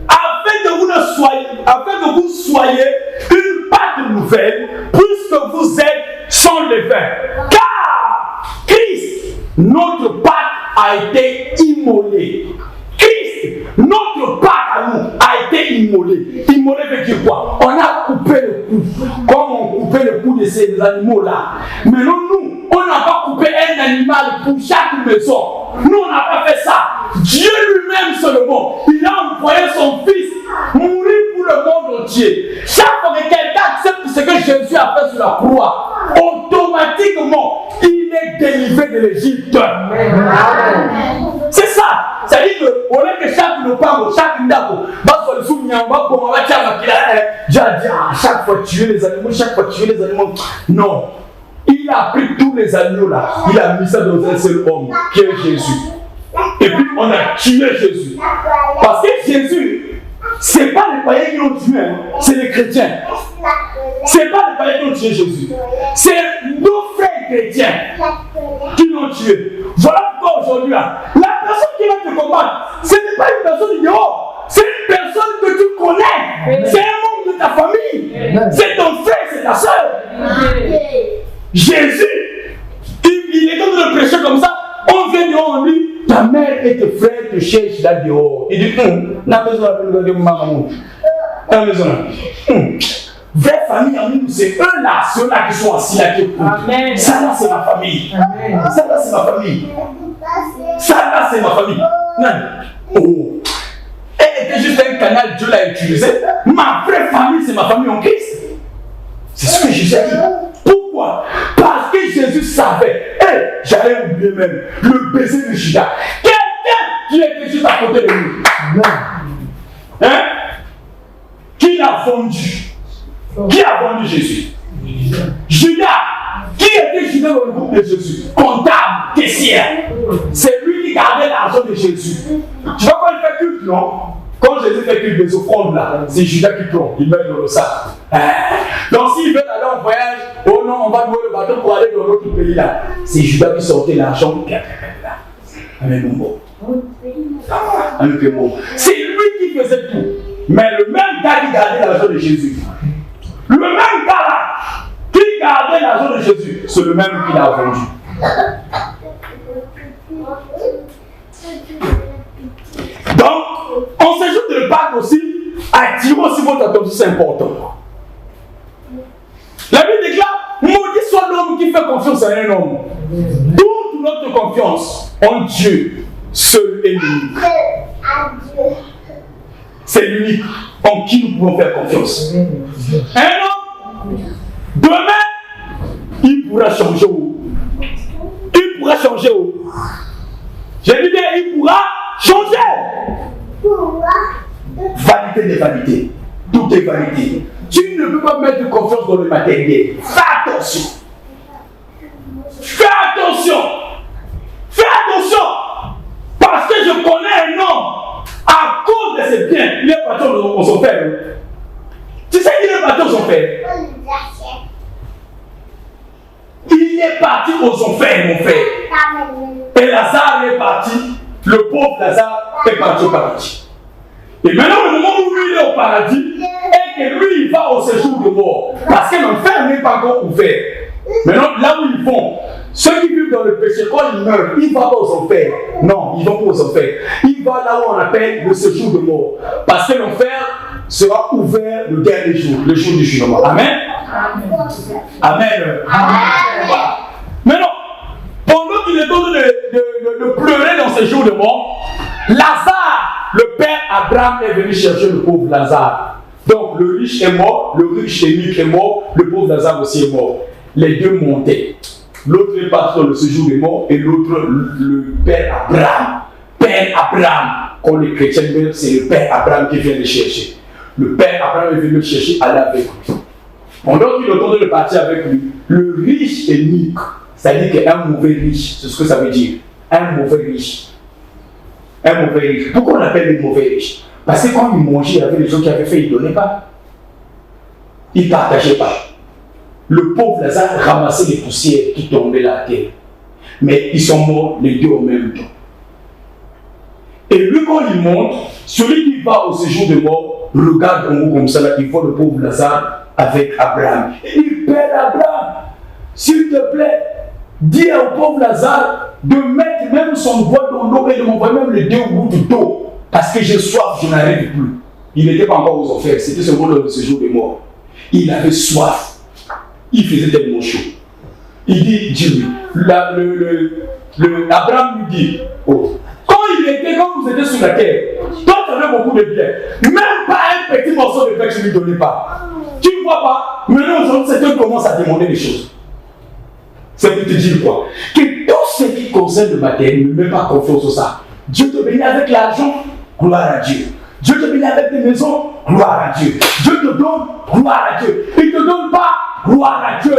afin que vous soyez une pâte nouvelle, puisque vous êtes sans levain. Car Christ, notre Pâque, a été immolé. Christ, notre Pâque à nous, a été immolé. Immolé veut dire quoi? On a coupé le cou. Comme on coupait le cou de ces animaux-là. Mais nous, on n'a pas coupé un animal pour chaque maison. Nous, on n'a pas fait ça. Dieu lui-même seulement, il a envoyé son Fils mourir pour le monde entier. Chaque fois que quelqu'un accepte ce que Jésus a fait sur la croix, automatiquement, il est délivré de l'Égypte. C'est ça. C'est-à-dire qu'on est que chaque lopango, chaque ndako, chaque fois tuer les animaux, chaque fois tuer les animaux. Non. Il a pris tous les animaux là, il a mis ça dans un seul homme, qui est Jésus. Et puis on a tué Jésus. Parce que Jésus, c'est pas les païens qui l'ont tué, c'est les chrétiens. C'est pas les païens qui ont tué Jésus. C'est nos frères chrétiens qui l'ont tué. Voilà pourquoi aujourd'hui là, la personne qui va te combattre, ce n'est pas une personne de dehors, c'est une personne que tu connais. C'est un membre de ta famille. C'est ton frère, c'est ta soeur. Jésus, il est en train de prêcher comme ça. On vient dehors, on dit, ta mère et tes frères te cherchent là dehors. Il dit, n'a besoin de maman. N'a besoin. Vraie famille en nous, c'est eux là, ceux-là qui sont assis là qui écoutent. Ça là, c'est ma famille. Amen. Ça là, c'est ma famille. Ça là, c'est ma famille. Non. Oh. Elle était juste un canal, Dieu l'a utilisé. Ma vraie famille, c'est ma famille en Christ. C'est ce que Jésus a dit. Pourquoi? Parce que Jésus savait, j'allais oublier même, le baiser de Judas. Quelqu'un qui était juste à côté de nous. Hein? Qui l'a vendu? Qui a vendu Jésus? Judas. Qui était Judas dans le groupe de Jésus? Comptable, caissière. C'est lui qui gardait l'argent de Jésus. Tu vois quand il fait culte, non? Quand Jésus fait culte des offrandes là, c'est Judas qui prend, il met dans le sac. Donc s'ils veulent aller en voyage, oh non, on va louer le bateau pour aller dans l'autre pays là. C'est Judas qui sortait l'argent. Avec mon mot. C'est lui qui faisait tout. Mais le même gars qui gardait l'argent de Jésus, le même gars là, qui gardait l'argent de Jésus, c'est le même qui l'a vendu. Donc, on s'ajoute de le Pâques aussi, attirer aussi votre attention, c'est important. La Bible déclare, maudit soit l'homme qui fait confiance à un homme. Toute notre confiance en Dieu, seul et l'unique. C'est l'unique en qui nous pouvons faire confiance. Un homme, demain, il pourra changer où? Il pourra changer où? J'ai dit bien, il pourra changer. Vanité des vanités. Tout est vanité. Tu ne peux pas mettre confiance dans le matériel. Fais attention. Fais attention. Fais attention. Parce que je connais un homme, à cause de ses biens, il est parti aux enfers. Tu sais qu'il est parti aux enfers? Il est parti aux enfers, mon frère. Et Lazare est parti. Le pauvre Lazare est parti au paradis. Et maintenant, le moment où lui il est au paradis, et que lui il va au séjour de mort, parce que l'enfer n'est pas encore ouvert. Maintenant, là où ils vont, ceux qui vivent dans le péché, quand ils meurent, ils ne vont pas aux enfers. Non, ils ne vont pas aux enfers. Ils vont là où on appelle le séjour de mort. Parce que l'enfer sera ouvert le dernier jour, le jour du jugement. Amen. Amen. Voilà. Maintenant, pendant qu'il est en train de pleurer dans ces jours de mort, Lazare, le père Abraham, est venu chercher le pauvre Lazare. Donc le riche est mort, le riche Émique est mort, le pauvre Lazare aussi est mort. Les deux montaient. L'autre est parti dans le séjour des morts et l'autre, le père Abraham. Père Abraham, quand les chrétiens meurent, c'est le père Abraham qui vient les chercher. Le père Abraham est venu le chercher, aller avec lui. Pendant qu'il est en train de partir avec lui, le riche Émique, c'est-à-dire qu'un mauvais riche, c'est ce que ça veut dire. Un mauvais riche. Un mauvais riche. Pourquoi on appelle les mauvais riches? Parce que quand ils mangeaient, il y avait des gens qui avaient fait, ils ne donnaient pas. Ils ne partageaient pas. Le pauvre Lazare ramassait les poussières qui tombaient à la terre. Mais ils sont morts les deux en même temps. Et lui, quand il monte, celui qui va au séjour de mort, regarde en haut comme ça, là, il voit le pauvre Lazare avec Abraham. Et il dit, Père Abraham, s'il te plaît, dis au pauvre Lazare de mettre même son doigt dans l'eau et de m'envoyer même les deux gouttes d'eau. Parce que j'ai soif, je n'arrive plus. Il n'était pas encore aux enfers, c'était seulement le séjour de mort. Il avait soif. Il faisait tellement chaud. Il dit, dis-lui, Abraham lui dit, oh, quand vous étiez sur la terre, toi tu avais beaucoup de biens, même pas un petit morceau de pain que je ne lui donnais pas. Tu ne vois pas, maintenant aujourd'hui c'est toi qui commence à demander des choses. C'est pour te dire quoi? Que tout ce qui concerne le matériel, ne mets pas confiance au ça. Dieu te bénit avec l'argent, gloire à Dieu. Dieu te bénit avec des maisons, gloire à Dieu. Dieu te donne, gloire à Dieu. Il ne te donne pas, gloire à Dieu.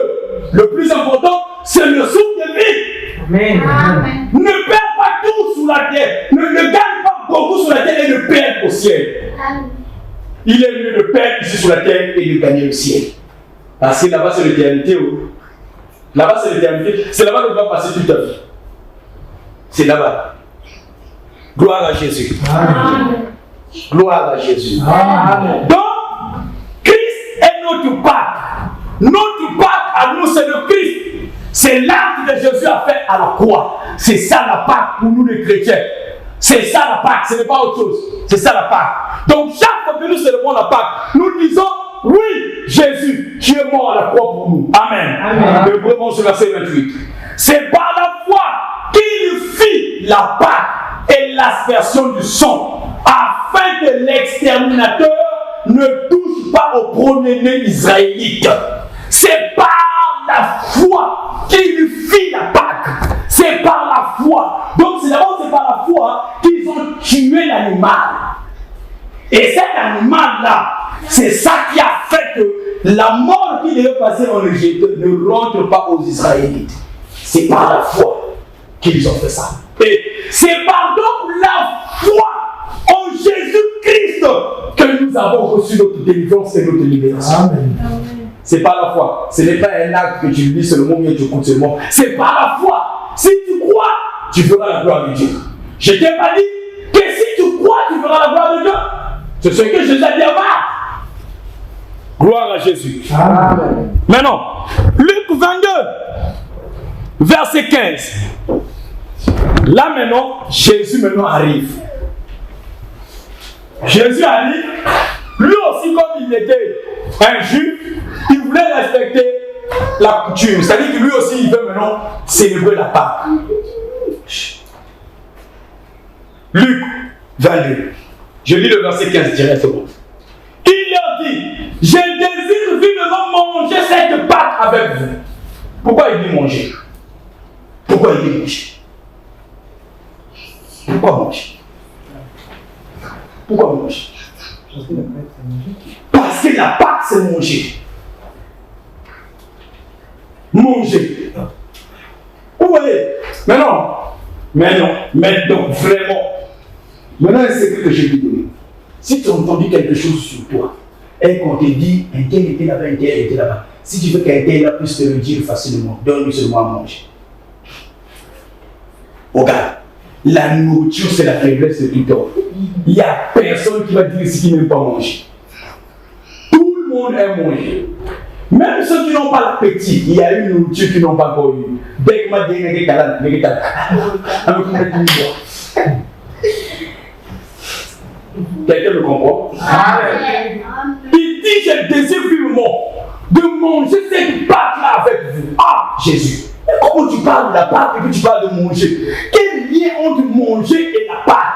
Le plus important, c'est le souffle de vie. Amen. Ne perds pas tout sous la terre. Ne gagne pas beaucoup sur la terre et ne perdre au ciel. Il est mieux de perdre ici sur la terre et de gagner le ciel. Parce que là-bas, c'est l'éternité. Là-bas, c'est l'éternité. C'est là-bas que tu vas passer toute ta vie. C'est là-bas. Gloire à Jésus. Amen. Gloire à Jésus. Amen. Donc, Christ est notre Pâque. Notre Pâque à nous, c'est le Christ. C'est l'acte que Jésus a fait à la croix. C'est ça la Pâque pour nous les chrétiens. C'est ça la Pâque, ce n'est pas autre chose. C'est ça la Pâque. Donc, chaque fois que nous célébrons la Pâque, nous disons, oui, Jésus, tu es mort à la croix pour nous. Amen. Amen. Le premier verset 28. C'est par la foi qu'il fit la Pâque et l'aspersion du sang, afin que l'exterminateur ne touche pas au premier-né israélite. C'est par la foi qu'il fit la Pâque. C'est par la foi. Donc c'est d'abord c'est par la foi qu'ils ont tué l'animal. Et cet animal-là, c'est ça qui a fait que la mort qui devait passer en Égypte ne rentre pas aux Israélites. C'est par la foi qu'ils ont fait ça. Et c'est par donc la foi en Jésus-Christ que nous avons reçu notre délivrance et notre libération. Amen. C'est par la foi. Ce n'est pas un acte que tu lis seulement, mais tu écoutes seulement. C'est par la foi. Si tu crois, tu verras la gloire de Dieu. Je t'ai pas dit que si tu crois, tu verras la gloire de Dieu. C'est ce que Jésus a dit à Marc. Gloire à Jésus. Amen. Maintenant, Luc 22, verset 15. Là maintenant, Jésus maintenant arrive. Jésus arrive. Lui aussi, comme il était un juif, il voulait respecter la coutume. C'est-à-dire que lui aussi, il veut maintenant célébrer la Pâque. Luc 22. Je lis le verset 15 directement. Il leur dit, je désire vivement manger cette Pâque avec vous. Pourquoi il dit manger? Pourquoi il dit manger? Pourquoi manger? Pourquoi manger? Parce que la Pâque, c'est manger. Manger. Vous voyez? Mais donc vraiment. Maintenant, un secret que je vais te donner. Si tu as entendu quelque chose sur toi, et qu'on te dit, un tel était là-bas, un tel était là-bas, si tu veux qu'un tel puisse te le dire facilement, donne-lui seulement à manger. Regarde, la nourriture, c'est la faiblesse de tout homme. Il n'y a personne qui va dire ici qu'il n'aime pas manger. Tout le monde aime manger. Même ceux qui n'ont pas l'appétit, il y a une nourriture qu'ils n'ont pas encore eu. Dès que m'a dit, quelqu'un me comprend? Amen. Il dit, je désire vivement de manger cette pâte-là avec vous. Ah, Jésus. Mais comment tu parles de la pâte et que tu parles de manger? Quel lien entre manger et la pâte?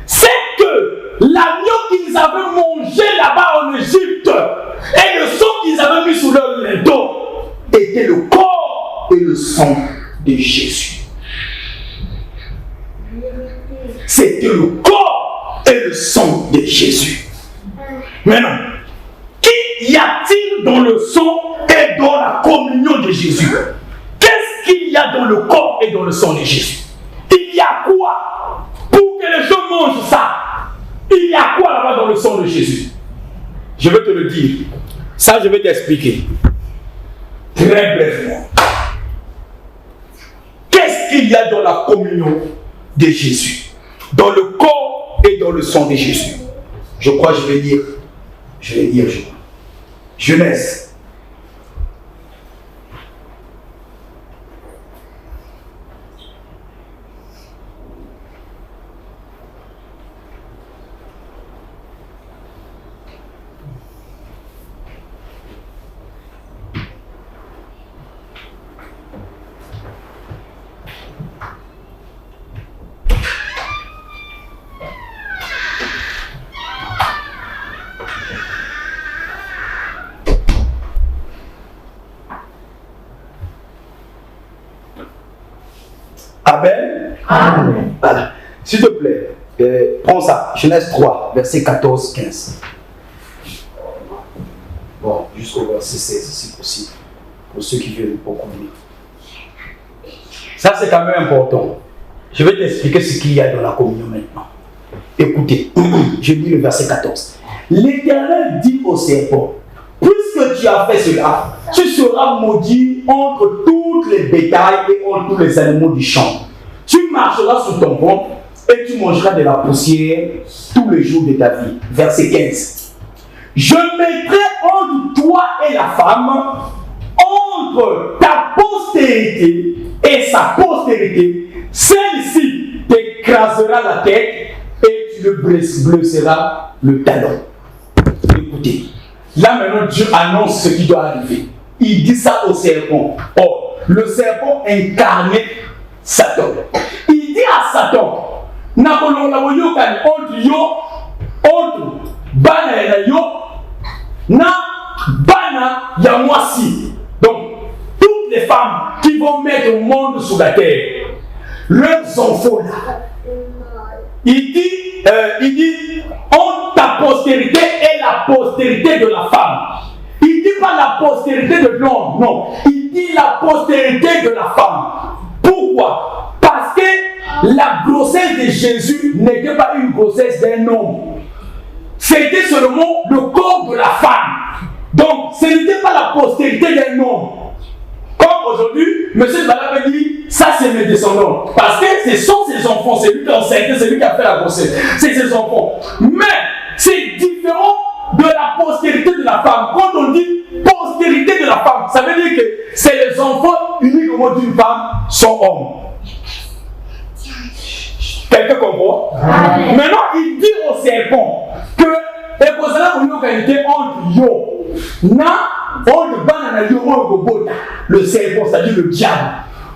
C'est que l'agneau qu'ils avaient mangé là-bas en Égypte et le sang qu'ils avaient mis sous leur linteau était le corps et le sang de Jésus. C'était le corps et le sang de Jésus. Maintenant, qu'y a-t-il dans le sang et dans la communion de Jésus? Qu'est-ce qu'il y a dans le corps et dans le sang de Jésus? Il y a quoi pour que les gens mangent ça? Il y a quoi là-bas dans le sang de Jésus? Je vais te le dire. Ça, je vais t'expliquer. Très brièvement. Qu'est-ce qu'il y a dans la communion de Jésus? Dans le corps et dans le sang de Jésus. Je crois que je vais lire. Je crois. Genèse. Amen. Amen. Voilà. S'il te plaît, prends ça. Genèse 3, verset 14-15. Bon, jusqu'au verset 16, si possible. Pour ceux qui veulent beaucoup lire. Ça, c'est quand même important. Je vais t'expliquer ce qu'il y a dans la communion maintenant. Écoutez, je lis le verset 14. L'Éternel dit au serpent, puisque tu as fait cela, tu seras maudit entre toutes les bétails et entre tous les animaux du champ. Tu marcheras sous ton ventre et tu mangeras de la poussière tous les jours de ta vie. Verset 15. Je mettrai entre toi et la femme, entre ta postérité et sa postérité, celle-ci t'écrasera la tête et tu le blesseras le talon. Écoutez, là maintenant Dieu annonce ce qui doit arriver. Il dit ça au serpent. Or, le serpent incarnait Satan. Il dit à Satan, entre bana ya yo na bana ya mwasi. Donc, toutes les femmes qui vont mettre au monde sur la terre, leurs enfants là, il dit entre ta postérité et la postérité de la femme. Il dit pas la postérité de l'homme, non. Il dit la postérité de la femme. Pourquoi? Parce que la grossesse de Jésus n'était pas une grossesse d'un homme. C'était seulement le corps de la femme. Donc, ce n'était pas la postérité d'un homme. Comme aujourd'hui, M. Balaba dit, ça c'est mes descendants. Parce que ce sont ses enfants, c'est lui qui a enseigné, c'est lui qui a fait la grossesse. C'est ses enfants. Mais, c'est différent de la postérité de la femme. Quand on dit postérité de la femme, ça veut dire que c'est les enfants uniquement d'une femme sans homme. Quelqu'un comprend? Maintenant, il dit au serpent que les posala ont une qualité entre yo, entre banana yo, le serpent, c'est-à-dire le diable.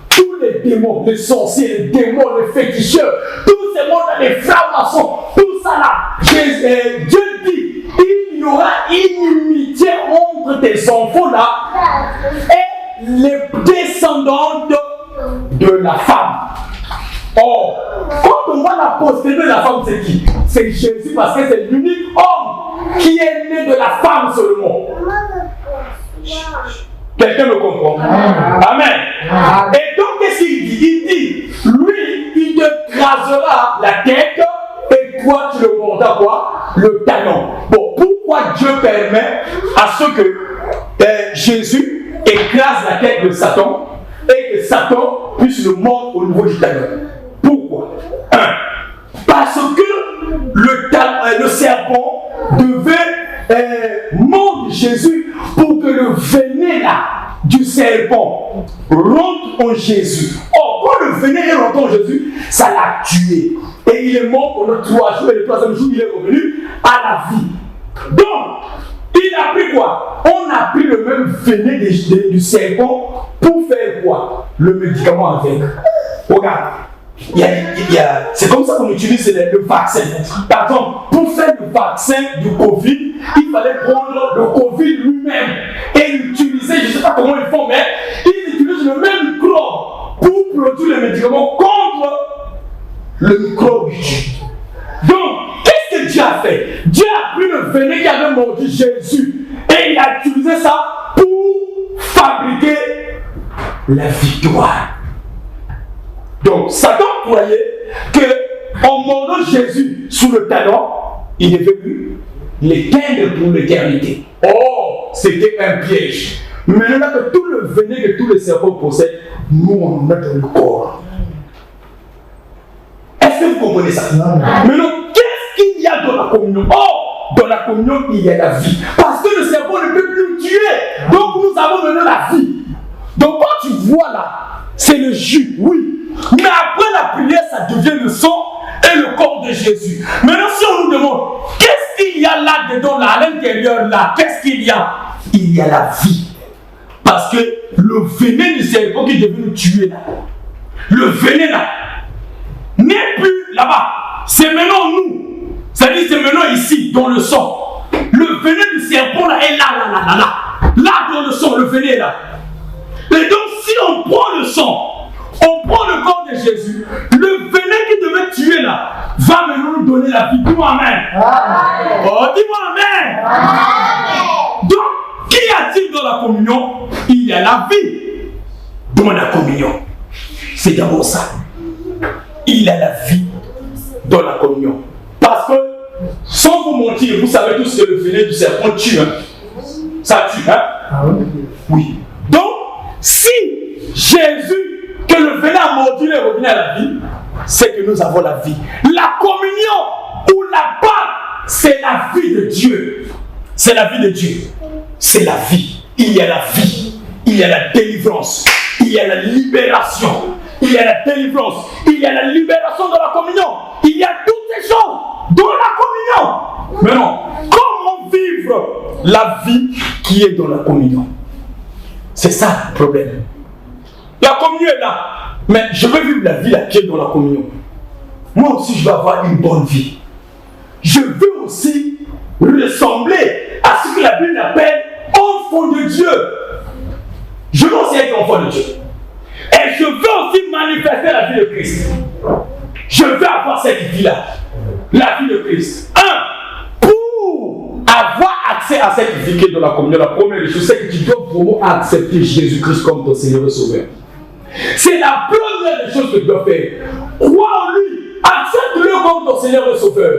Tous les démons, les sorciers, les démons, les féticheurs, tous ces mondes, les francs-maçons, tout ça là, Dieu dit, il y aura inimitié entre tes enfants là et les descendantes de la femme. Or, quand on voit la postérité de la femme, c'est qui? C'est Jésus, parce que c'est l'unique homme qui est né de la femme seulement. Quelqu'un me comprend? Amen. Et donc, qu'est-ce qu'il dit? Il dit, lui, il te crasera la tête et toi, tu le mordras quoi? Le talon. Bon, pourquoi Dieu permet à ce que Jésus écrase la tête de Satan et que Satan puisse le mordre au niveau du talon? Pourquoi? 1. du serpent rentre en Jésus. Or, quand le venin est rentré en Jésus, ça l'a tué. Et il est mort pendant 3 jours, et le 3e jour, il est revenu à la vie. Donc, il a pris quoi? On a pris le même venin du serpent pour faire quoi? Le médicament avec. Regarde. C'est comme ça qu'on utilise le vaccin. Par exemple, pour faire le vaccin du Covid, il fallait prendre le Covid lui-même et l'utiliser, je ne sais pas comment ils font, mais ils utilisent le même microbe pour produire le médicament contre le microbe. Donc, qu'est-ce que Dieu a fait? Dieu a pris le venin qui avait mordu Jésus et il a utilisé ça pour fabriquer la victoire. Donc, Satan croyait qu'en mordant Jésus sous le talon, il est venu l'éteindre pour l'éternité. Oh, c'était un piège. Maintenant que tout le venin que tous les serpents possèdent, nous on met dans le corps. Est-ce que vous comprenez ça? Maintenant, qu'est-ce qu'il y a dans la communion? Oh, dans la communion, il y a la vie. Parce que le serpent ne peut plus nous tuer. Donc, nous avons maintenant la vie. Donc, quand tu vois là, c'est le jus, oui. Mais après la prière, ça devient le sang et le corps de Jésus. Maintenant, si on nous demande, qu'est-ce qu'il y a là-dedans, là, à l'intérieur, là? Qu'est-ce qu'il y a? Il y a la vie. Parce que le venin du serpent qui devait nous tuer là, le venin là, n'est plus là-bas. C'est maintenant nous. C'est-à-dire, c'est maintenant ici, dans le sang. Le venin du serpent là est là. Là, dans le sang, le venin est là. Et donc, si on prend le sang, on prend le corps de Jésus, le venin qui devait tuer là, va maintenant nous donner la vie. Dis-moi Amen. Oh, dis-moi Amen. Donc, qu'y a-t-il dans la communion? Il y a la vie dans la communion. C'est d'abord ça. Il y a la vie dans la communion. Parce que, sans vous mentir, vous savez tous que le venin du serpent tue. Hein? Ça tue, hein? Oui. Donc, si Jésus, que le venin a mordu et revenu à la vie, c'est que nous avons la vie. La communion ou la Pâque, c'est la vie de Dieu. C'est la vie de Dieu. C'est la vie. Il y a la vie. Il y a la délivrance. Il y a la libération. Il y a la délivrance. Il y a la libération dans la communion. Il y a toutes ces choses dans la communion. Mais non, comment vivre la vie qui est dans la communion? C'est ça le problème. La communion est là. Mais je veux vivre la vie là qui est dans la communion. Moi aussi, je veux avoir une bonne vie. Je veux aussi ressembler à ce que la Bible appelle enfant de Dieu. Je veux aussi être enfant de Dieu. Et je veux aussi manifester la vie de Christ. Je veux avoir cette vie-là. La vie de Christ. Pour avoir accès à cette vie qui est dans la communion, la première chose, c'est que tu dois vraiment accepter Jésus-Christ comme ton Seigneur et Sauveur. C'est la première des choses que tu dois faire. Crois en lui. Accepte-le comme ton Seigneur et Sauveur.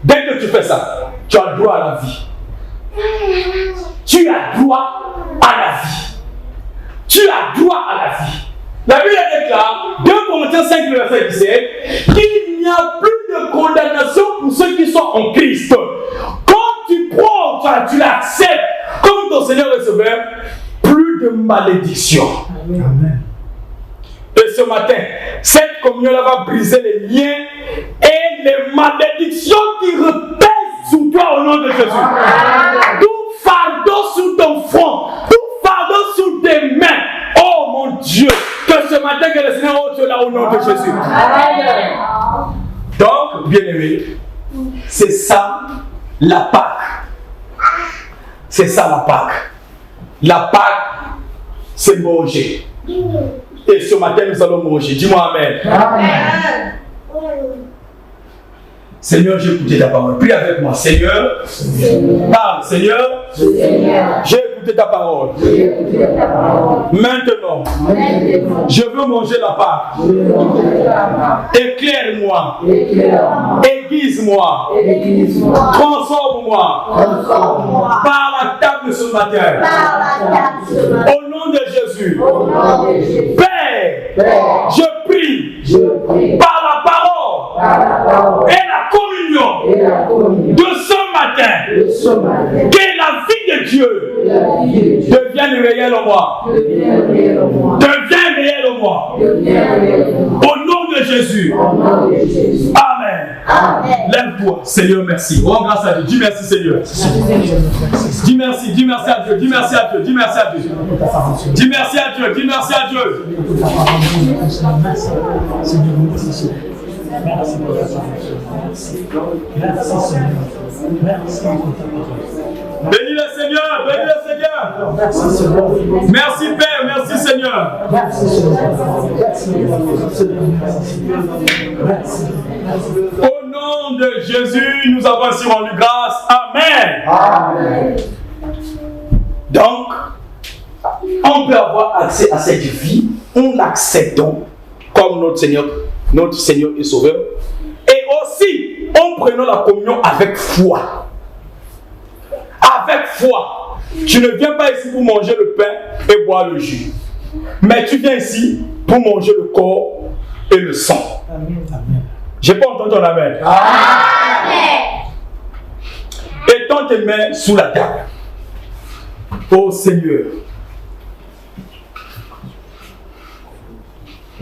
Dès que tu fais ça, tu as droit à la vie. Tu as droit à la vie. Tu as droit à la vie. La Bible déclare, 2 Corinthiens 5, verset 17, qu'il n'y a plus de condamnation pour ceux qui sont en Christ. Quand tu prends, tu l'acceptes comme ton Seigneur et Sauveur, plus de malédiction. Amen. Et ce matin, cette communion-là va briser les liens et les malédictions qui repèsent sur toi au nom de Jésus. Tout fardeau sur ton front, tout fardeau sur tes mains. Oh mon Dieu, que ce matin que le Seigneur ôte là au nom de Jésus. Donc, bien-aimés, c'est ça la Pâque. C'est ça la Pâque. La Pâque, c'est manger. Et ce matin, nous allons manger. Dis-moi Amen. Amen. Seigneur, j'ai écouté ta parole. Prie avec moi. Seigneur, parle. Seigneur, j'ai écouté ta parole. Maintenant, je veux manger la Pâque. Éclaire-moi. Aiguise-moi. Transforme-moi. Par la table ce matin. Au nom de Jésus. Père, je prie par la parole et la communion de ce matin, que la vie de Dieu devienne réel en moi. Deviens réel en moi. Au nom de Jésus. Amen. Lève-toi. Seigneur, merci. Rends grâce à Dieu. Dis merci, Seigneur. Dis merci. Dis merci à Dieu. Dis merci à Dieu. Dis merci à Dieu. Dis merci à Dieu. Dis merci à Dieu. Bénis le Seigneur, bénis le Seigneur. Merci Père, merci Seigneur. Au nom de Jésus, nous avons ainsi rendu grâce. Amen. Amen. Donc, on peut avoir accès à cette vie en l'acceptant comme notre Seigneur et Sauveur. Et aussi, en prenant la communion avec foi. Avec foi. Tu ne viens pas ici pour manger le pain et boire le jus. Mais tu viens ici pour manger le corps et le sang. Je n'ai pas entendu ton amen. Amen. Étends tes mains sous la table. Ô Seigneur.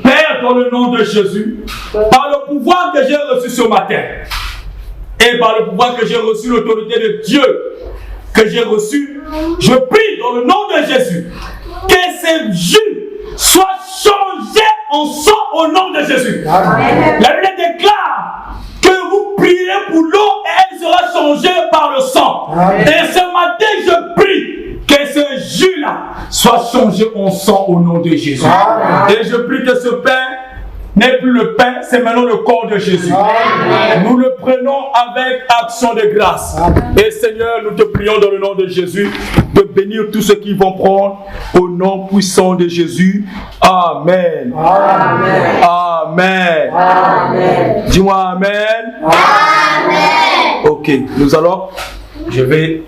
Père, dans le nom de Jésus, par le pouvoir que j'ai reçu ce matin, et par le pouvoir que j'ai reçu, l'autorité de Dieu que j'ai reçu, je prie dans le nom de Jésus que ces jus soient changés en sang au nom de Jésus. Amen. La Bible déclare que vous prierez pour l'eau et elle sera changée par le sang. Amen. Et ce matin, je prie que ce jus-là soit changé en sang au nom de Jésus. Amen. Et je prie que ce pain n'est plus le pain, c'est maintenant le corps de Jésus. Amen. Nous le prenons avec action de grâce. Amen. Et Seigneur, nous te prions dans le nom de Jésus de bénir tous ceux qui vont prendre au nom puissant de Jésus. Amen. Amen. Amen. Amen. Dis-moi Amen. Amen. Ok, nous allons, je vais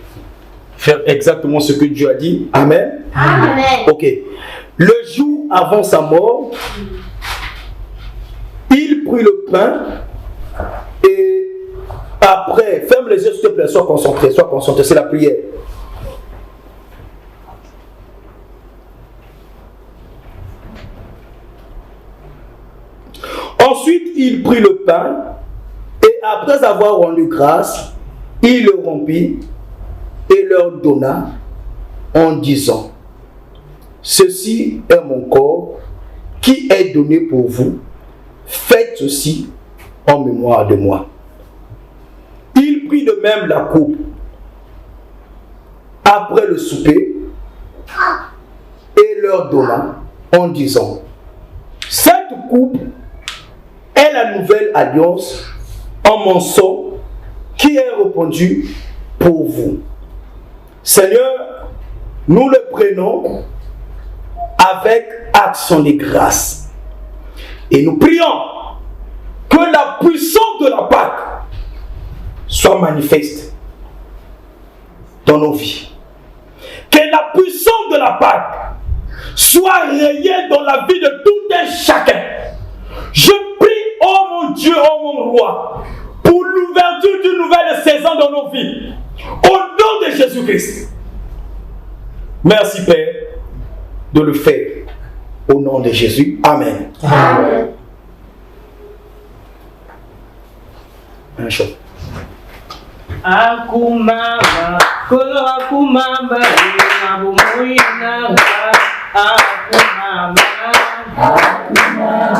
faire exactement ce que Dieu a dit. Amen. Amen. Ok. Le jour avant sa mort, il prit le pain et après, ferme les yeux s'il te plaît, sois concentré, c'est la prière. Ensuite, il prit le pain et après avoir rendu grâce, il le rompit et leur donna en disant: ceci est mon corps qui est donné pour vous. Faites ceci en mémoire de moi. Il prit de même la coupe après le souper et leur donna en disant: cette coupe est la nouvelle alliance en mon sang qui est répandue pour vous. Seigneur, nous le prenons avec action de grâce. Et nous prions que la puissance de la Pâque soit manifeste dans nos vies. Que la puissance de la Pâque soit réelle dans la vie de tout un chacun. Je prie, oh mon Dieu, oh mon roi, pour l'ouverture d'une nouvelle saison dans nos vies. Au nom de Jésus-Christ. Merci Père de le faire. Au nom de Jésus. Amen. Amen. Un chant. Aku mama, kalau aku mama, aku muina, aku mama, aku mama.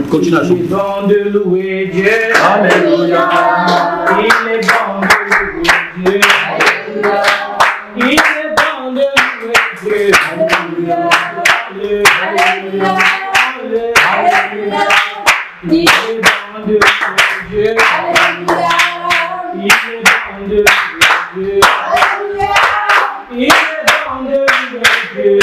Continue à chanter. Il est bon de louer Dieu. Alléluia. Il est bon de louer Dieu. Il est bon de louer Dieu. Alléluia. Alléluia. Alléluia. Il est bon de louer Dieu. Alléluia. Il est bon de louer Dieu. Alléluia. Il est bon de louer Dieu.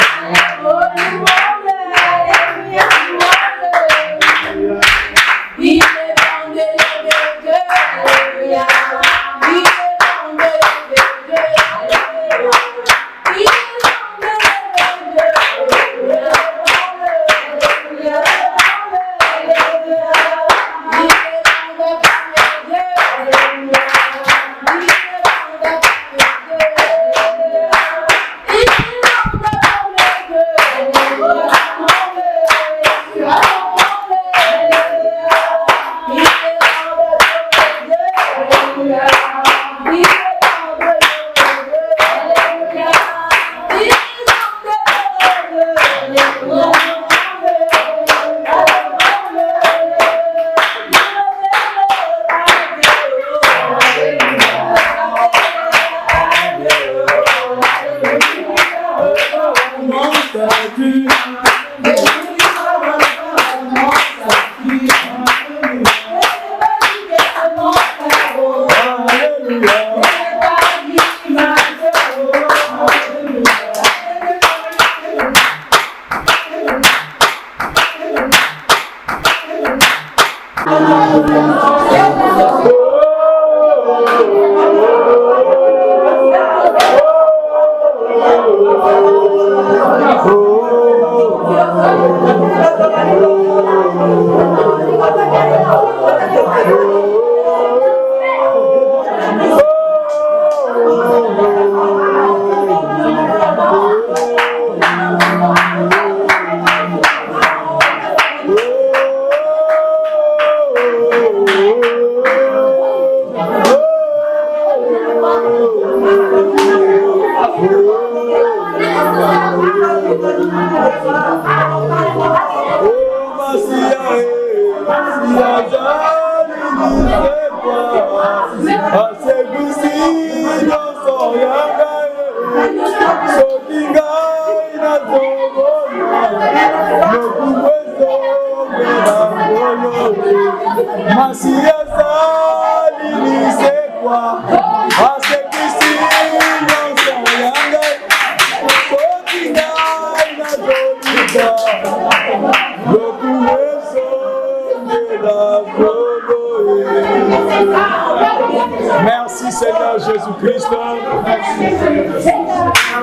Merci Seigneur Jésus-Christ.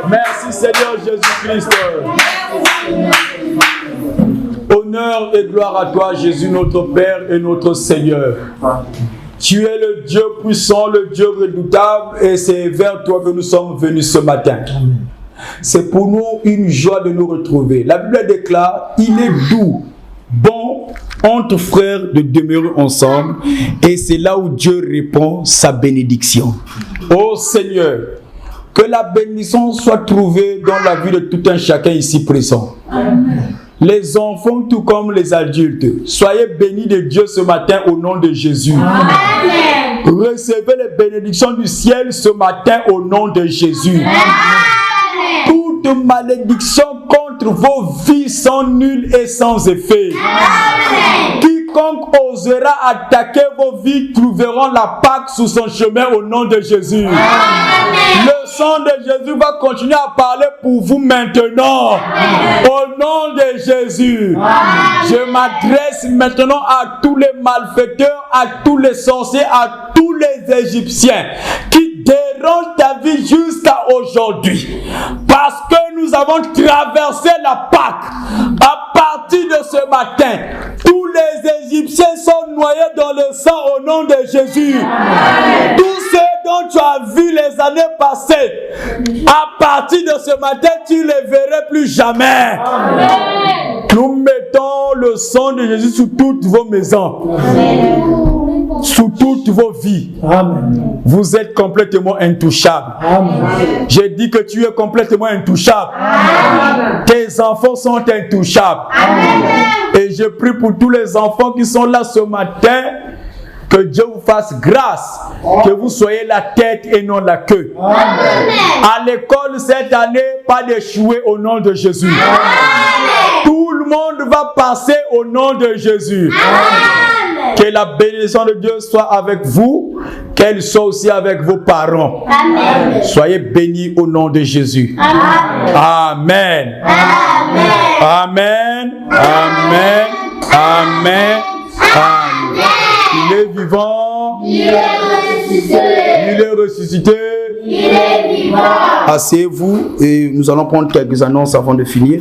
Merci Seigneur Jésus-Christ. Honneur et gloire à toi Jésus notre Père et notre Seigneur. Tu es le Dieu puissant, le Dieu redoutable et c'est vers toi que nous sommes venus ce matin. C'est pour nous une joie de nous retrouver. La Bible déclare, il est doux, bon entre frères de demeurer ensemble et c'est là où Dieu répond sa bénédiction. Ô Seigneur, que la bénédiction soit trouvée dans la vie de tout un chacun ici présent. Amen. Les enfants tout comme les adultes, soyez bénis de Dieu ce matin au nom de Jésus. Amen. Recevez les bénédictions du ciel ce matin au nom de Jésus. Amen. Toute malédiction contre vos vies sont nulles et sans effet. Amen. Quiconque osera attaquer vos vies trouveront la Pâque sous son chemin au nom de Jésus. Amen. Le sang de Jésus va continuer à parler pour vous maintenant. Au nom de Jésus. Je m'adresse maintenant à tous les malfaiteurs, à tous les sorciers, à tous les Égyptiens qui dérangent ta vie jusqu'à aujourd'hui. Parce que nous avons traversé la Pâque. À partir de ce matin, tous les Égyptiens sont noyés dans le sang au nom de Jésus. Tous ceux dont tu as vu les années passées, à partir de ce matin, tu ne les verras plus jamais. Nous mettons le sang de Jésus sur toutes vos maisons. Sous toutes vos vies. Amen. Vous êtes complètement intouchables. Amen. J'ai dit que tu es complètement intouchable. Amen. Tes enfants sont intouchables. Amen. Et je prie pour tous les enfants qui sont là ce matin, que Dieu vous fasse grâce, que vous soyez la tête et non la queue. Amen. À l'école cette année, pas d'échouer au nom de Jésus. Amen. Tout le monde va passer au nom de Jésus. Amen. Que la bénédiction de Dieu soit avec vous, qu'elle soit aussi avec vos parents. Amen. Soyez bénis au nom de Jésus. Amen. Amen. Amen. Amen. Amen. Amen. Il est vivant. Il est ressuscité. Il est ressuscité. Il est vivant. Asseyez-vous et nous allons prendre quelques annonces avant de finir.